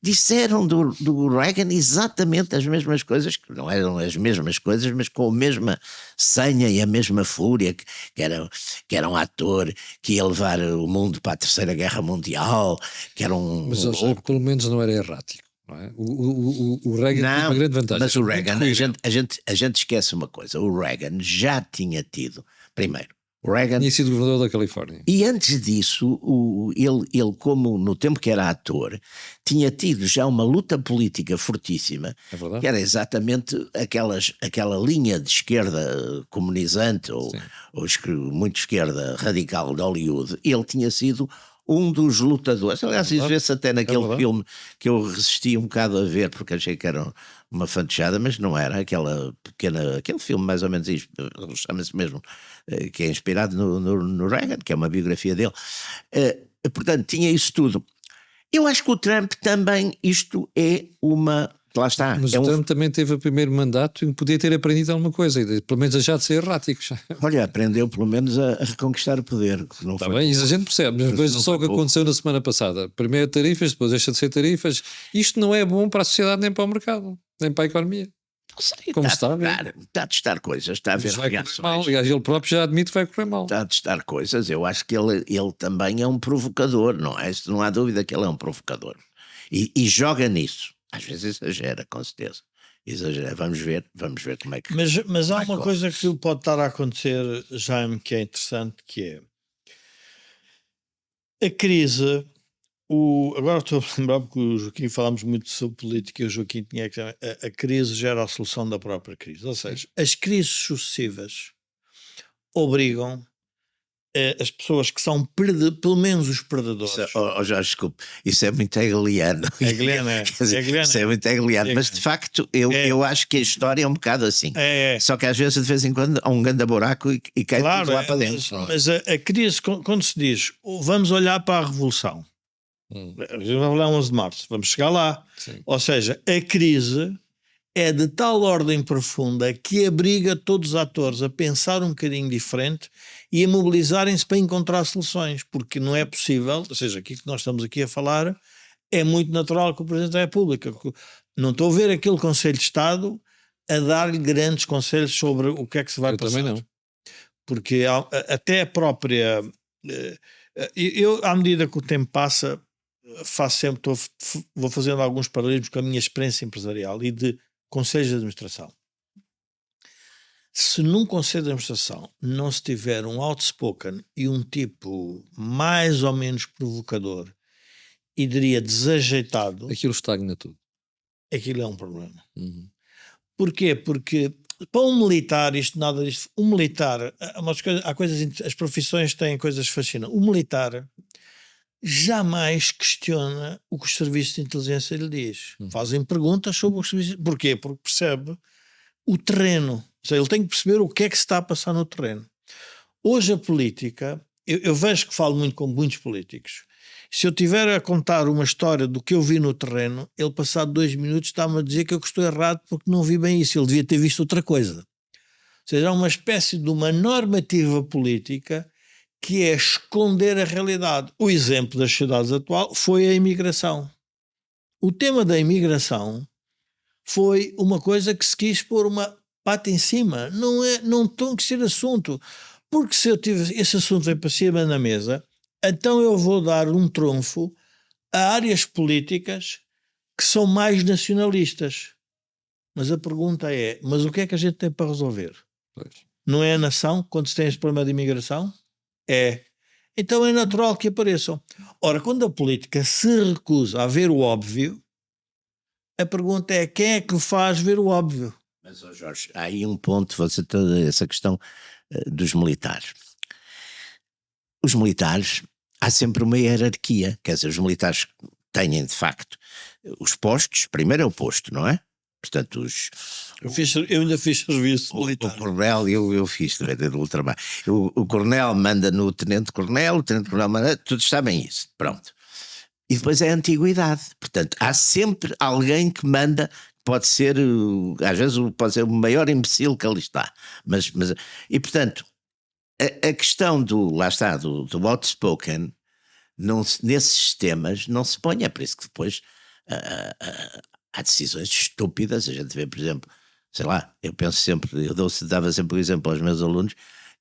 disseram do Reagan exatamente as mesmas coisas, que não eram as mesmas coisas, mas com a mesma senha e a mesma fúria, que era um ator que ia levar o mundo para a Terceira Guerra Mundial, que era Mas pelo menos não era errático. Não é? O Reagan tinha uma grande vantagem. Mas o Reagan, a gente esquece uma coisa, o Reagan já tinha tido, primeiro, o Reagan tinha sido governador da Califórnia. E antes disso, ele como no tempo que era ator, tinha tido já uma luta política fortíssima, que era exatamente aquela linha de esquerda comunizante ou muito esquerda radical de Hollywood. Ele tinha sido um dos lutadores. Aliás, isso vê-se até naquele verdade. filme que eu resisti um bocado a ver, porque achei que era uma fantasiada, mas não era. Aquele filme mais ou menos isto, chama-se mesmo, que é inspirado no Reagan, que é uma biografia dele. Portanto, tinha isso tudo. Eu acho que o Trump também, isto é uma... Lá está. Mas o Trump também teve o primeiro mandato em que podia ter aprendido alguma coisa, pelo menos deixar de ser errático. Olha, aprendeu pelo menos a reconquistar o poder. Que não Está foi bem, isso a gente percebe, mas Mas veja não só o foi que aconteceu na semana passada. Primeiro tarifas, depois deixa de ser tarifas. Isto não é bom para a sociedade, nem para o mercado, nem para a economia. Não sei, Como está está a ver. Está a testar coisas, está a ver Mas vai correr reações. mal. Aliás, ele próprio já admite que vai correr mal. Está a testar coisas. Eu acho que ele também é um provocador, não é? Não há dúvida que ele é um provocador. E joga nisso. Às vezes exagera, com certeza. Exagera. Vamos ver como é que... Mas há vai uma correr. coisa que pode estar a acontecer, Jaime, que é interessante, que é a crise. Agora estou a lembrar, porque o Joaquim, falámos muito sobre política, e o Joaquim tinha que a crise gera a solução da própria crise. Ou seja, as crises sucessivas obrigam as pessoas que são pelo menos os predadores. Jorge, desculpe, isso é muito hegeliano. Hegeliano, é. Quer dizer, Hegeliano. isso é muito hegeliano, mas de facto eu acho que a história é um bocado assim. É. Só que às vezes de vez em quando há um grande buraco e cai tudo lá para dentro. Mas a crise, quando se diz vamos olhar para a Revolução, a gente vai olhar 11 de março, vamos chegar lá. Sim. Ou seja, a crise é de tal ordem profunda que obriga todos os atores a pensar um bocadinho diferente e a mobilizarem-se para encontrar soluções, porque não é possível, ou seja, aquilo que nós estamos aqui a falar é muito natural que o Presidente da República, não estou a ver aquele Conselho de Estado a dar-lhe grandes conselhos sobre o que é que se vai Eu passar. também não. Porque até a própria... Eu, à medida que o tempo passa, vou fazendo alguns paralelismos com a minha experiência empresarial e de conselhos de administração. Se num conselho de administração não se tiver um outspoken e um tipo mais ou menos provocador e diria desajeitado, Aquilo estagna tudo. aquilo é um problema. Porquê? Porque para um militar, nada disto, um militar, há coisas, as profissões têm coisas fascinantes. O militar jamais questiona o que os serviços de inteligência lhe diz. Fazem perguntas sobre os serviços. Porquê? Porque percebe o terreno. Ou seja, ele tem que perceber o que é que se está a passar no terreno. Hoje a política, eu vejo que falo muito com muitos políticos. Se eu tiver a contar uma história do que eu vi no terreno, ele passado 2 minutos está-me a dizer que eu estou errado porque não vi bem isso. Ele devia ter visto outra coisa. Ou seja, há uma espécie de uma normativa política que é esconder a realidade. O exemplo das sociedades atual foi a imigração. O tema da imigração foi uma coisa que se quis pôr uma pata em cima. Não tem que ser assunto. Porque se eu tiver esse assunto vem para cima na mesa, então eu vou dar um trunfo a áreas políticas que são mais nacionalistas. Mas a pergunta é, mas o que é que a gente tem para resolver? Pois. Não é a nação quando se tem este problema de imigração? É. Então é natural que apareçam. Ora, quando a política se recusa a ver o óbvio, a pergunta é quem é que o faz ver o óbvio? Mas, Jorge, há aí um ponto, essa questão dos militares. Os militares, há sempre uma hierarquia, quer dizer, os militares têm de facto os postos, primeiro é o posto, não é? Portanto, eu ainda fiz serviço militar. O coronel, eu fiz também do ultramar. O coronel manda no tenente-coronel, o tenente-coronel manda, todos sabem isso, pronto. E depois é a antiguidade, portanto, há sempre alguém que manda, pode ser, às vezes pode ser o maior imbecil que ali está, mas e portanto, a questão lá está, do outspoken, nesses sistemas não se põe, é por isso que depois há decisões estúpidas. A gente vê, por exemplo, sei lá, eu penso sempre, dava sempre o exemplo aos meus alunos,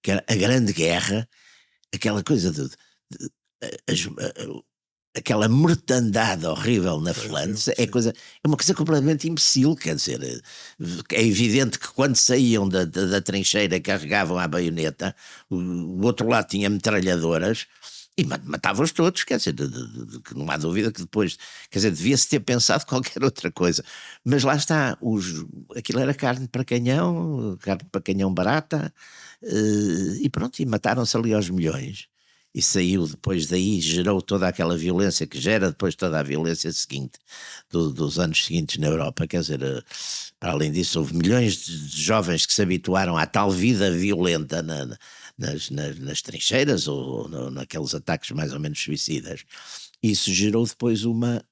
que era a Grande Guerra, aquela coisa aquela mortandade horrível na Flandres, é uma coisa completamente imbecil, quer dizer, é evidente que quando saíam da trincheira carregavam a baioneta, o outro lado tinha metralhadoras, e matavam-os todos, quer dizer, não há dúvida que depois, quer dizer, devia-se ter pensado qualquer outra coisa. Mas lá está, aquilo era carne para canhão barata, e pronto, e mataram-se ali aos milhões. e saiu depois daí, gerou toda aquela violência que gera depois toda a violência seguinte, dos anos seguintes na Europa. Quer dizer, para além disso, houve milhões de jovens que se habituaram à tal vida violenta nas trincheiras ou naqueles ataques mais ou menos suicidas. Isso gerou depois uma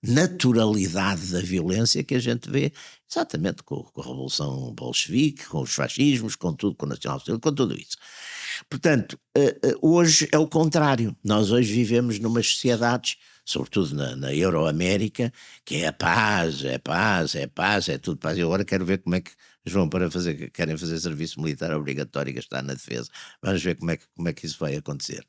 naturalidade da violência que a gente vê exatamente com a Revolução Bolchevique, com os fascismos, com tudo, com o nacionalsocialismo, com tudo isso. Portanto, hoje é o contrário. Nós hoje vivemos numas sociedades, sobretudo na Euroamérica, que é a paz, é paz, é paz, é tudo paz. E agora quero ver como é que eles vão querem fazer serviço militar obrigatório e gastar na defesa. Vamos ver como é que isso vai acontecer.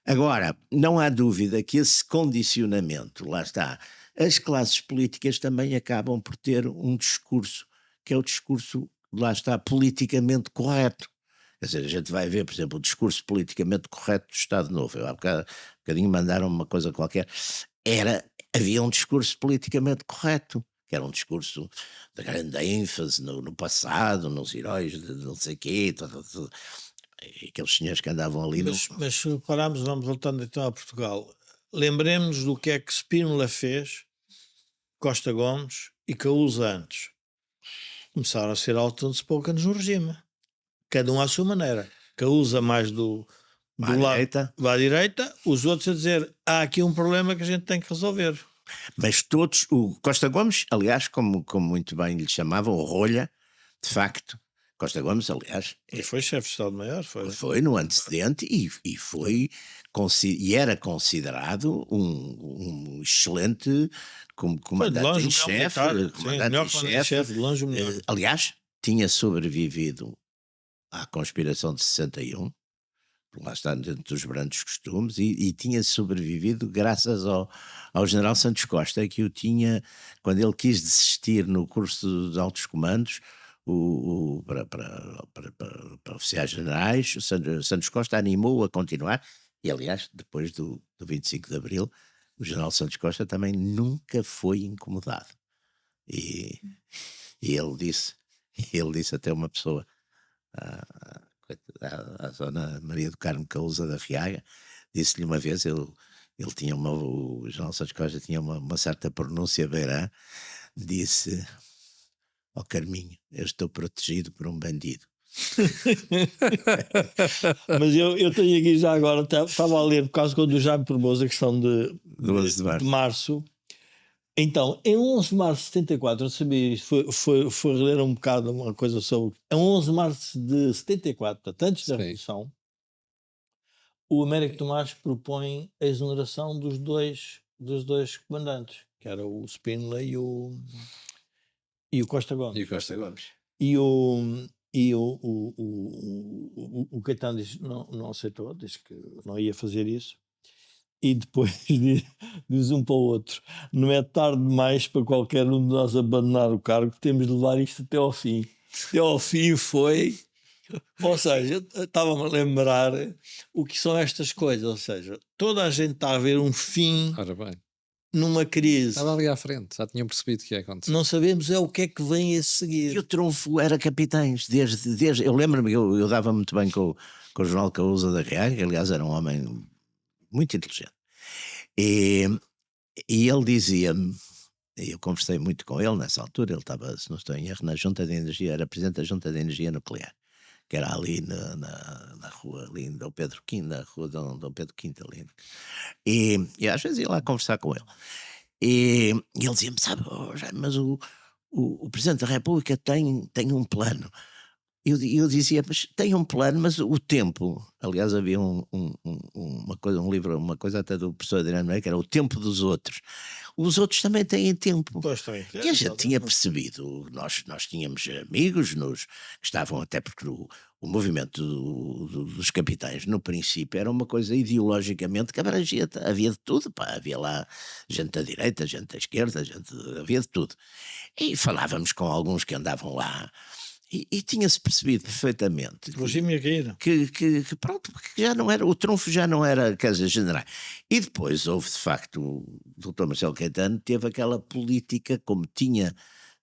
Agora, não há dúvida que esse condicionamento, lá está, as classes políticas também acabam por ter um discurso, que é o discurso, lá está, politicamente correto. Quer dizer, a gente vai ver, por exemplo, o discurso politicamente correto do Estado Novo. Há bocadinho mandaram uma coisa qualquer. Havia um discurso politicamente correto, que era um discurso de grande ênfase no passado, nos heróis de não sei o quê, tudo. Aqueles senhores que andavam ali. Mas se repararmos, vamos voltando então a Portugal, lembremos-nos do que é que Spínola fez, Costa Gomes e Causa antes. Começaram a ser outspoken no regime, cada um à sua maneira. Causa mais do lado à direita, os outros a dizer, há aqui um problema que a gente tem que resolver. Mas todos, o Costa Gomes, aliás, como muito bem lhe chamavam, o Rolha, de facto, Costa Gomes, aliás... E foi chefe de Estado-Maior. Foi no antecedente e era considerado um excelente comandante-em-chefe. Aliás, tinha sobrevivido à conspiração de 61, lá está dentro dos brandos costumes, e tinha sobrevivido graças ao general Santos Costa, que o tinha, quando ele quis desistir no curso dos altos comandos, para oficiais generais, o Santos Costa animou a continuar, e aliás, depois do 25 de Abril, o general Santos Costa também nunca foi incomodado. E ele disse até uma pessoa, a Dona Maria do Carmo Causa da Riaga, disse-lhe uma vez, o general Santos Costa tinha uma certa pronúncia beirã, disse... Ó Carminho, eu estou protegido por um bandido. Mas eu tenho aqui já agora, estava a ler por causa quando já me propôs a questão de 11 de março. Então, em 11 de março de 74, eu sabia isto, foi reler um bocado uma coisa sobre... Em 11 de março de 74, portanto, antes da Revolução, o Américo Tomás propõe a exoneração dos dois comandantes, que era o Spínola e o Costa Gomes. E o Caetano não aceitou, disse que não ia fazer isso. E depois diz um para o outro: não é tarde demais para qualquer um de nós abandonar o cargo, temos de levar isto até ao fim. Até ao fim foi. Ou seja, eu estava-me a lembrar o que são estas coisas. Ou seja, toda a gente está a ver um fim. Ora bem. Numa crise. Estava ali à frente, já tinham percebido o que ia acontecer. Não sabemos o que é que vem a seguir. E o trunfo era capitães. Desde eu lembro-me, eu dava muito bem com o jornal Causa da Riaga, que aliás era um homem muito inteligente. E ele dizia-me, eu conversei muito com ele nessa altura, ele estava, se não estou em erro, na Junta de Energia, era presidente da Junta de Energia Nuclear, que era ali na rua, ali em Dom Pedro V, na rua Dom Pedro V, ali. E às vezes ia lá conversar com ele. E ele dizia-me, sabe, Jaime, mas o Presidente da República tem um plano. Eu dizia, mas tem um plano, mas o tempo... Aliás, havia um livro, uma coisa até do professor Adriano Meira, que era O Tempo dos Outros. Os outros também têm tempo. Pois tem. E a gente tinha percebido, nós tínhamos amigos que estavam até porque o movimento dos capitães, no princípio, era uma coisa ideologicamente que abrangia, havia de tudo, pá, havia lá gente da direita, gente da esquerda, havia de tudo. E falávamos com alguns que andavam lá, e tinha-se percebido perfeitamente que pronto, que já não era, o trunfo já não era, quer dizer, general. E depois houve, de facto, o Dr. Marcelo Caetano teve aquela política, como tinha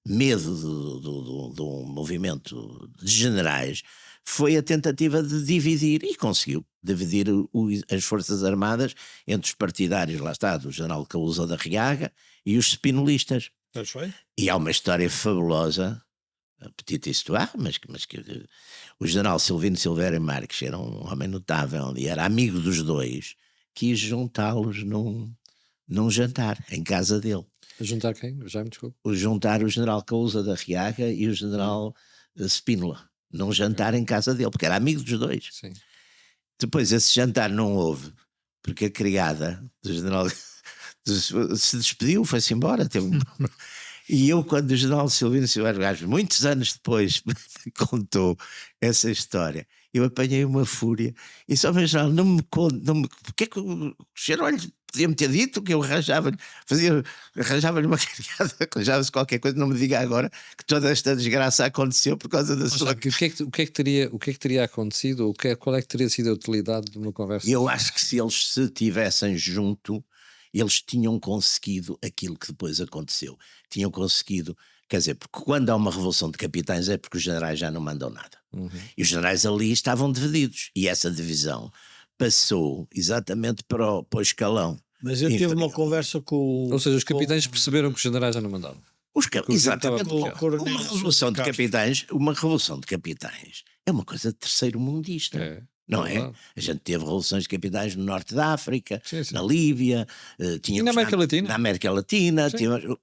medo de um movimento de generais, foi a tentativa de dividir, e conseguiu dividir as Forças Armadas entre os partidários, lá está, do general Caúza da Riaga e os spinolistas. Mas foi? E há uma história fabulosa, petite histoire, mas que o general Silvino Silveira Marques era um homem notável e era amigo dos dois, quis juntá-los num jantar em casa dele. A juntar quem? Já me desculpe. Juntar o general Caúza da Riaga e o general Spínola num jantar em casa dele, porque era amigo dos dois. Sim. Depois esse jantar não houve, porque a criada do general se despediu, foi-se embora. E eu, quando o general Silvino Silveira Marques, muitos anos depois, me contou essa história, eu apanhei uma fúria e só o general, não me conta, porque é que o general podia-me ter dito que eu arranjava-lhe uma criada, arranjava-se qualquer coisa, não me diga agora que toda esta desgraça aconteceu por causa da sua... O que é que teria acontecido, ou qual é que teria sido a utilidade de uma conversa? Eu acho que se eles se tivessem junto, eles tinham conseguido aquilo que depois aconteceu. Tinham conseguido, quer dizer, porque quando há uma revolução de capitães é porque os generais já não mandam nada. E os generais ali estavam divididos. E essa divisão passou exatamente para o escalão. Mas eu tive uma conversa com... Ou seja, os capitães perceberam que os generais já não mandavam. Exatamente. coronel Uma revolução de capitães é uma coisa de terceiro mundista. Não é? A gente teve revoluções de capitães no norte da África, na Líbia, e na América Latina. Na América Latina,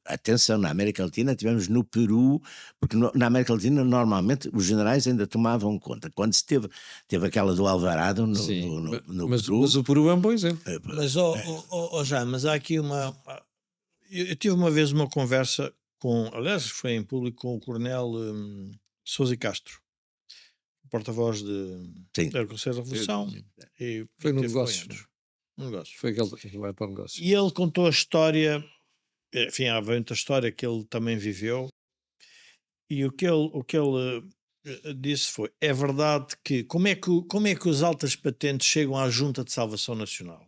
atenção, na América Latina tivemos no Peru, porque na América Latina normalmente os generais ainda tomavam conta. Quando se teve aquela do Alvarado no Peru. Mas o Peru é um bom exemplo. Mas, já, mas há aqui uma... Eu tive uma vez uma conversa com, aliás, foi em público com o coronel Sousa Castro, porta-voz do Conselho da Revolução. Foi no negócio. Um negócio. Foi aquele que vai para o negócio. E ele contou a história, enfim, há muita história que ele também viveu, e o que ele disse foi, é verdade que, como é que os altas patentes chegam à Junta de Salvação Nacional?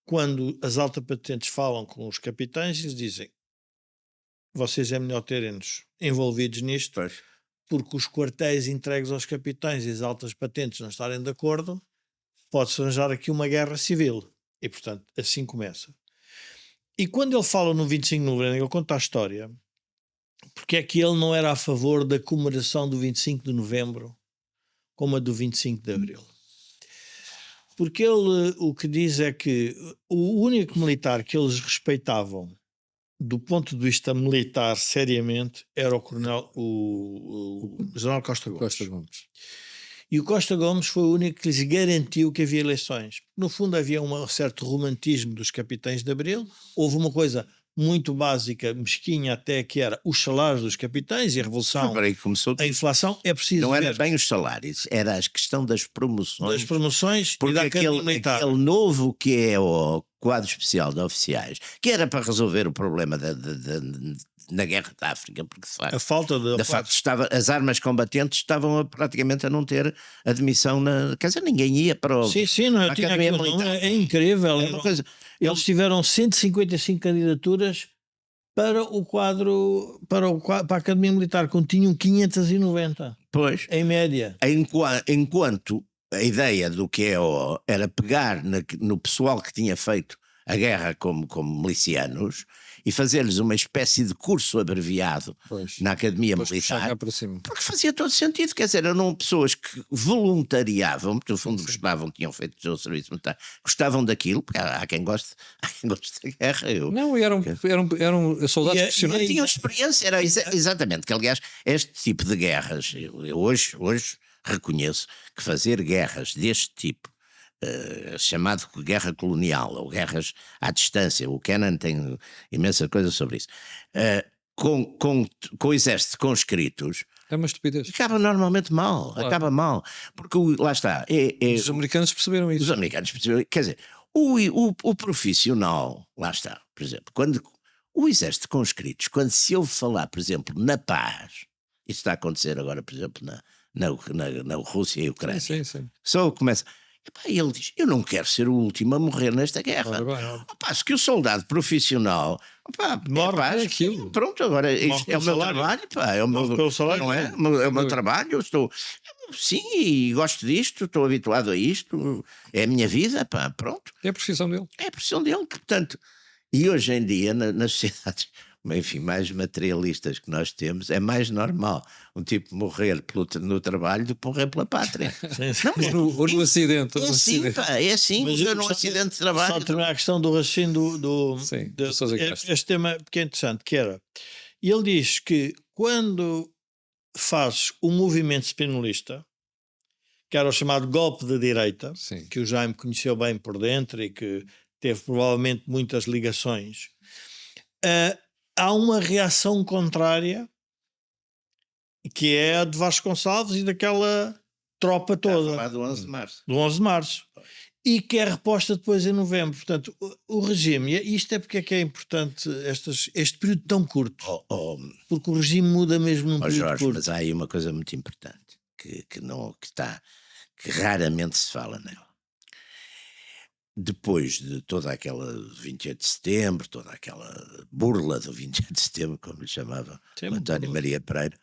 Quando as altas patentes falam com os capitães, eles dizem, vocês é melhor terem-nos envolvidos nisto, porque os quartéis entregues aos capitães e as altas patentes não estarem de acordo, pode-se arranjar aqui uma guerra civil. E, portanto, assim começa. E quando ele fala no 25 de novembro, ele conta a história, porque é que ele não era a favor da comemoração do 25 de novembro como a do 25 de abril. Porque ele o que diz é que o único militar que eles respeitavam do ponto de vista militar, seriamente, era o general Costa Gomes. E o Costa Gomes foi o único que lhes garantiu que havia eleições. No fundo havia um certo romantismo dos capitães de Abril, houve uma coisa muito básica, mesquinha até, que era os salários dos capitães e a revolução, a inflação, é preciso não ver. Era bem os salários, era a questão das promoções. Das promoções porque e da aquele novo que é o quadro especial de oficiais, que era para resolver o problema na guerra da África, porque de facto, a falta de as armas combatentes estavam praticamente a não ter admissão quer dizer, ninguém ia para o não, tinha aquilo, é incrível, é uma coisa. Eles tiveram 155 candidaturas para o quadro, para a Academia Militar, quando tinham 590. Pois. Em média. Enquanto a ideia do QEO era pegar no pessoal que tinha feito a guerra como milicianos e fazer-lhes uma espécie de curso abreviado na Academia Militar, porque fazia todo sentido, quer dizer, eram pessoas que voluntariavam, porque no fundo gostavam, tinham feito o seu serviço militar, gostavam daquilo, porque há quem goste da guerra. Não, eram soldados profissionais. Tinham experiência, era exatamente, que aliás este tipo de guerras, eu hoje reconheço que fazer guerras deste tipo, chamado guerra colonial ou guerras à distância, o Kennan tem imensa coisa sobre isso, com o exército conscritos, é uma estupidez. Acaba normalmente mal, acaba mal, porque lá está. Os americanos perceberam isso. Os americanos perceberam, quer dizer, o profissional, lá está, por exemplo, quando o exército conscritos, quando se ouve falar, por exemplo, na paz, isso está a acontecer agora, por exemplo, na Rússia e Ucrânia, só começa. E ele diz, eu não quero ser o último a morrer nesta guerra. Se que o soldado profissional morre, é aquilo. Pronto, agora é o meu trabalho, é o meu trabalho, eu estou... sim, e gosto disto, estou habituado a isto, é a minha vida, pá, pronto. É a profissão dele. É a pressão dele, que, portanto, e hoje em dia, nas sociedades, enfim, mais materialistas que nós temos, é mais normal um tipo morrer no trabalho do que morrer pela pátria. Não, mas Ou no acidente. ou é no assim, acidente. pá, é assim, Mas morreu eu num gostava acidente de Só trabalho. terminar a questão do raciocínio Sim, do Sousa Castro. este tema que é interessante, que era, ele diz que quando faz o movimento spinolista, que era o chamado golpe de direita, Sim. que o Jaime conheceu bem por dentro e que teve provavelmente muitas ligações, há uma reação contrária, que é a de Vasconcelos e daquela tropa Está a toda falar do 11 de março. do 11 de março, e que é reposta depois em novembro. Portanto, o regime, e isto é porque é que é importante este período tão curto, porque o regime muda mesmo num período Jorge, curto. mas há aí uma coisa muito importante que raramente se fala nela. Depois de toda aquela 28 de setembro, toda aquela burla do 28 de setembro, como lhe chamava Sim, o António burla. Maria Pereira,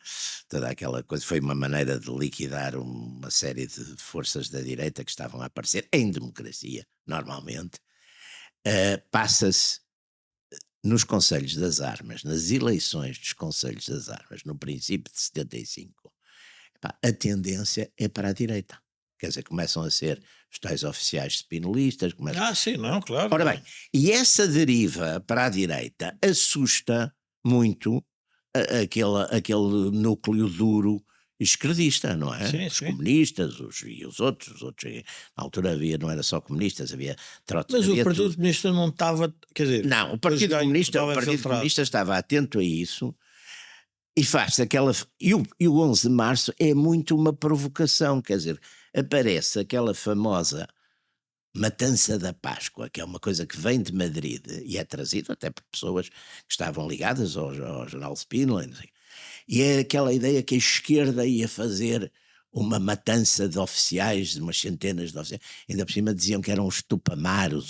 toda aquela coisa foi uma maneira de liquidar uma série de forças da direita que estavam a aparecer em democracia, normalmente. Passa-se nos Conselhos das Armas, nas eleições dos Conselhos das Armas, no princípio de 75, a tendência é para a direita. Quer dizer, começam a ser os tais oficiais spinolistas. Sim, não, claro. Ora bem, e essa deriva para a direita assusta muito aquele núcleo duro esquerdista, não é? Sim, Os sim. comunistas e os outros. Na altura havia, não era só comunistas, havia trotes. Mas o havia Partido tudo. Comunista não estava, quer dizer... Não, o Partido ganhos, Comunista, estava infiltrado. estava atento a isso e faz aquela. E o 11 de março é muito uma provocação, quer dizer, aparece aquela famosa Matança da Páscoa, que é uma coisa que vem de Madrid e é trazido até por pessoas que estavam ligadas ao jornal Spínola, e é aquela ideia que a esquerda ia fazer uma matança de oficiais, de umas centenas de oficiais, ainda por cima diziam que eram uns tupamaros,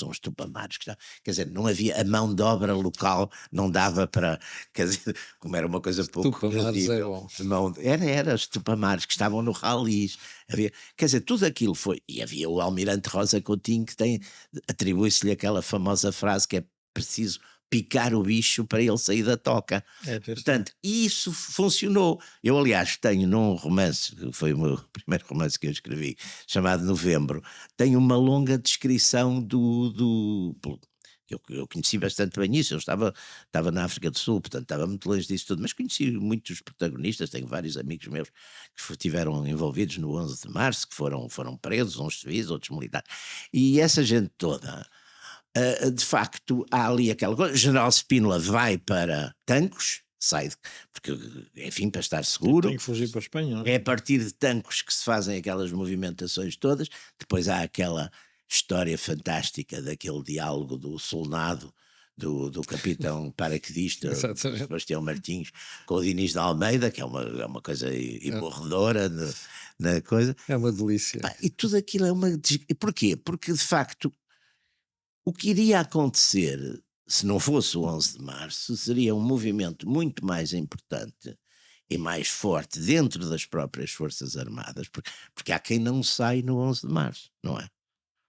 quer dizer, não havia, a mão de obra local não dava para, quer dizer, como era uma coisa pouco Tupamaros é credível, bom. era os tupamaros que estavam no ralis, havia, quer dizer, tudo aquilo foi, e havia o almirante Rosa Coutinho que atribui-se-lhe aquela famosa frase que é preciso picar o bicho para ele sair da toca. Portanto, isso funcionou. Eu, aliás, tenho num romance, que foi o meu primeiro romance que eu escrevi, chamado Novembro, tenho uma longa descrição eu conheci bastante bem isso, eu estava na África do Sul, portanto estava muito longe disso tudo, mas conheci muitos protagonistas, tenho vários amigos meus que estiveram envolvidos no 11 de março, que foram presos, uns civis, outros militares, e essa gente toda... de facto, há ali aquela coisa. General Spínola vai para Tancos, porque, enfim, para estar seguro. Tem que fugir para a Espanha, não é? É a partir de Tancos que se fazem aquelas movimentações todas. Depois há aquela história fantástica daquele diálogo do Solnado, do capitão paraquedista Sebastião Martins, com o Diniz de Almeida, que é uma coisa emborredora na coisa. É uma delícia. E tudo aquilo é uma... Porquê? Porque, de facto, o que iria acontecer, se não fosse o 11 de março, seria um movimento muito mais importante e mais forte dentro das próprias Forças Armadas, porque há quem não sai no 11 de março, não é?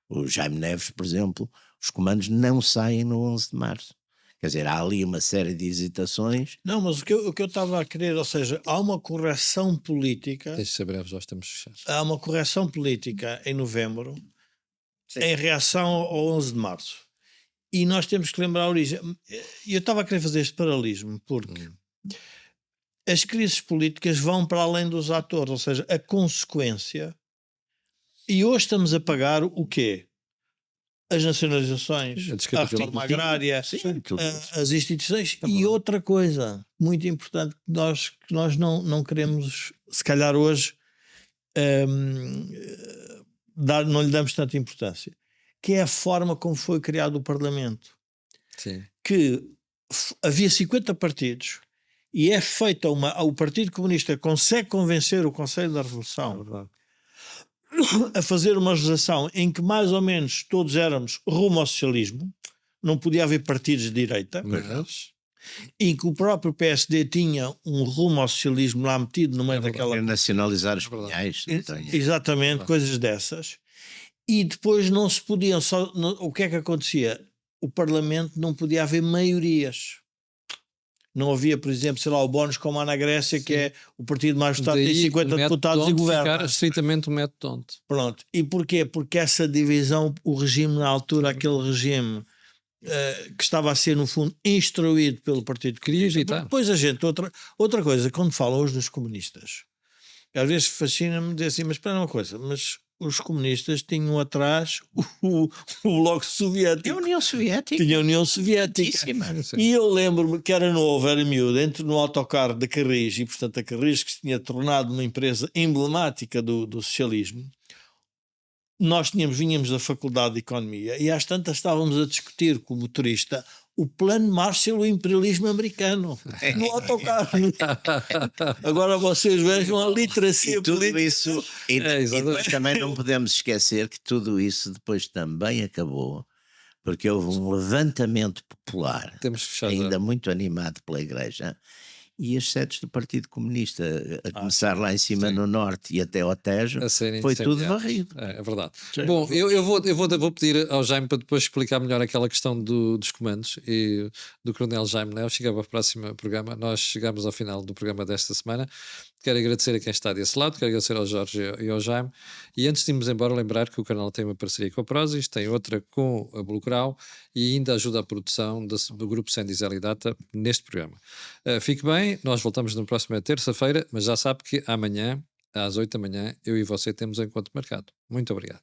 O Jaime Neves, por exemplo, os comandos não saem no 11 de março. Quer dizer, há ali uma série de hesitações. Não, mas o que eu estava a querer, ou seja, há uma correção política... Deixe ser breve, já estamos fechados. Há uma correção política em novembro, em reação ao 11 de março. E nós temos que lembrar a origem. Eu estava a querer fazer este paralelismo porque as crises políticas vão para além dos atores, ou seja, a consequência. E hoje estamos a pagar o quê? As nacionalizações, a reforma agrária, as instituições e outra coisa muito importante que nós não queremos, se calhar hoje, não lhe damos tanta importância, que é a forma como foi criado o Parlamento. Sim. Que havia 50 partidos e é feita o Partido Comunista consegue convencer o Conselho da Revolução a fazer uma legislação em que mais ou menos todos éramos rumo ao socialismo, não podia haver partidos de direita, e que o próprio PSD tinha um rumo ao socialismo lá metido no meio daquela... Nacionalizar os pinhais. Exatamente, coisas dessas. E depois não se podiam o que é que acontecia? O Parlamento não podia haver maiorias. Não havia, por exemplo, sei lá, o bónus como há na Grécia, que é o partido mais votado tem 50 deputados e governa. Ficar estritamente o método D'Hondt. Pronto. E porquê? Porque essa divisão, o regime na altura, aquele regime que estava a ser, no fundo, instruído pelo Partido Comunista. Depois a gente, outra coisa, quando falam hoje dos comunistas, às vezes fascina-me dizer assim, mas espera uma coisa, mas os comunistas tinham atrás o Bloco Soviético. A União Soviética. Tinha a União Soviética. E eu lembro-me que era novo, era miúdo, entro no autocarro da Carris, e portanto a Carris, que se tinha tornado uma empresa emblemática do socialismo. Nós vinhamos da Faculdade de Economia e às tantas estávamos a discutir com o motorista o plano Marshall, o imperialismo americano, no autocarro. Agora vocês vejam a literacia política. Isso, e depois também não podemos esquecer que tudo isso depois também acabou, porque houve um levantamento popular, ainda muito animado pela Igreja, e as sedes do Partido Comunista, a começar lá em cima no norte e até ao Tejo, foi tudo varrido. É verdade. Bom, eu vou pedir ao Jaime para depois explicar melhor aquela questão dos comandos e do Coronel Jaime Leão. Chega para o próximo programa. Nós chegamos ao final do programa desta semana. Quero agradecer a quem está desse lado, quero agradecer ao Jorge e ao Jaime. E antes de irmos embora, lembrar que o canal tem uma parceria com a Prozis, tem outra com a Blucral e ainda ajuda a produção do grupo Sandizel e Data neste programa. Fique bem, nós voltamos na próxima terça-feira, mas já sabe que amanhã, às 8 da manhã, eu e você temos um encontro marcado. Muito obrigado.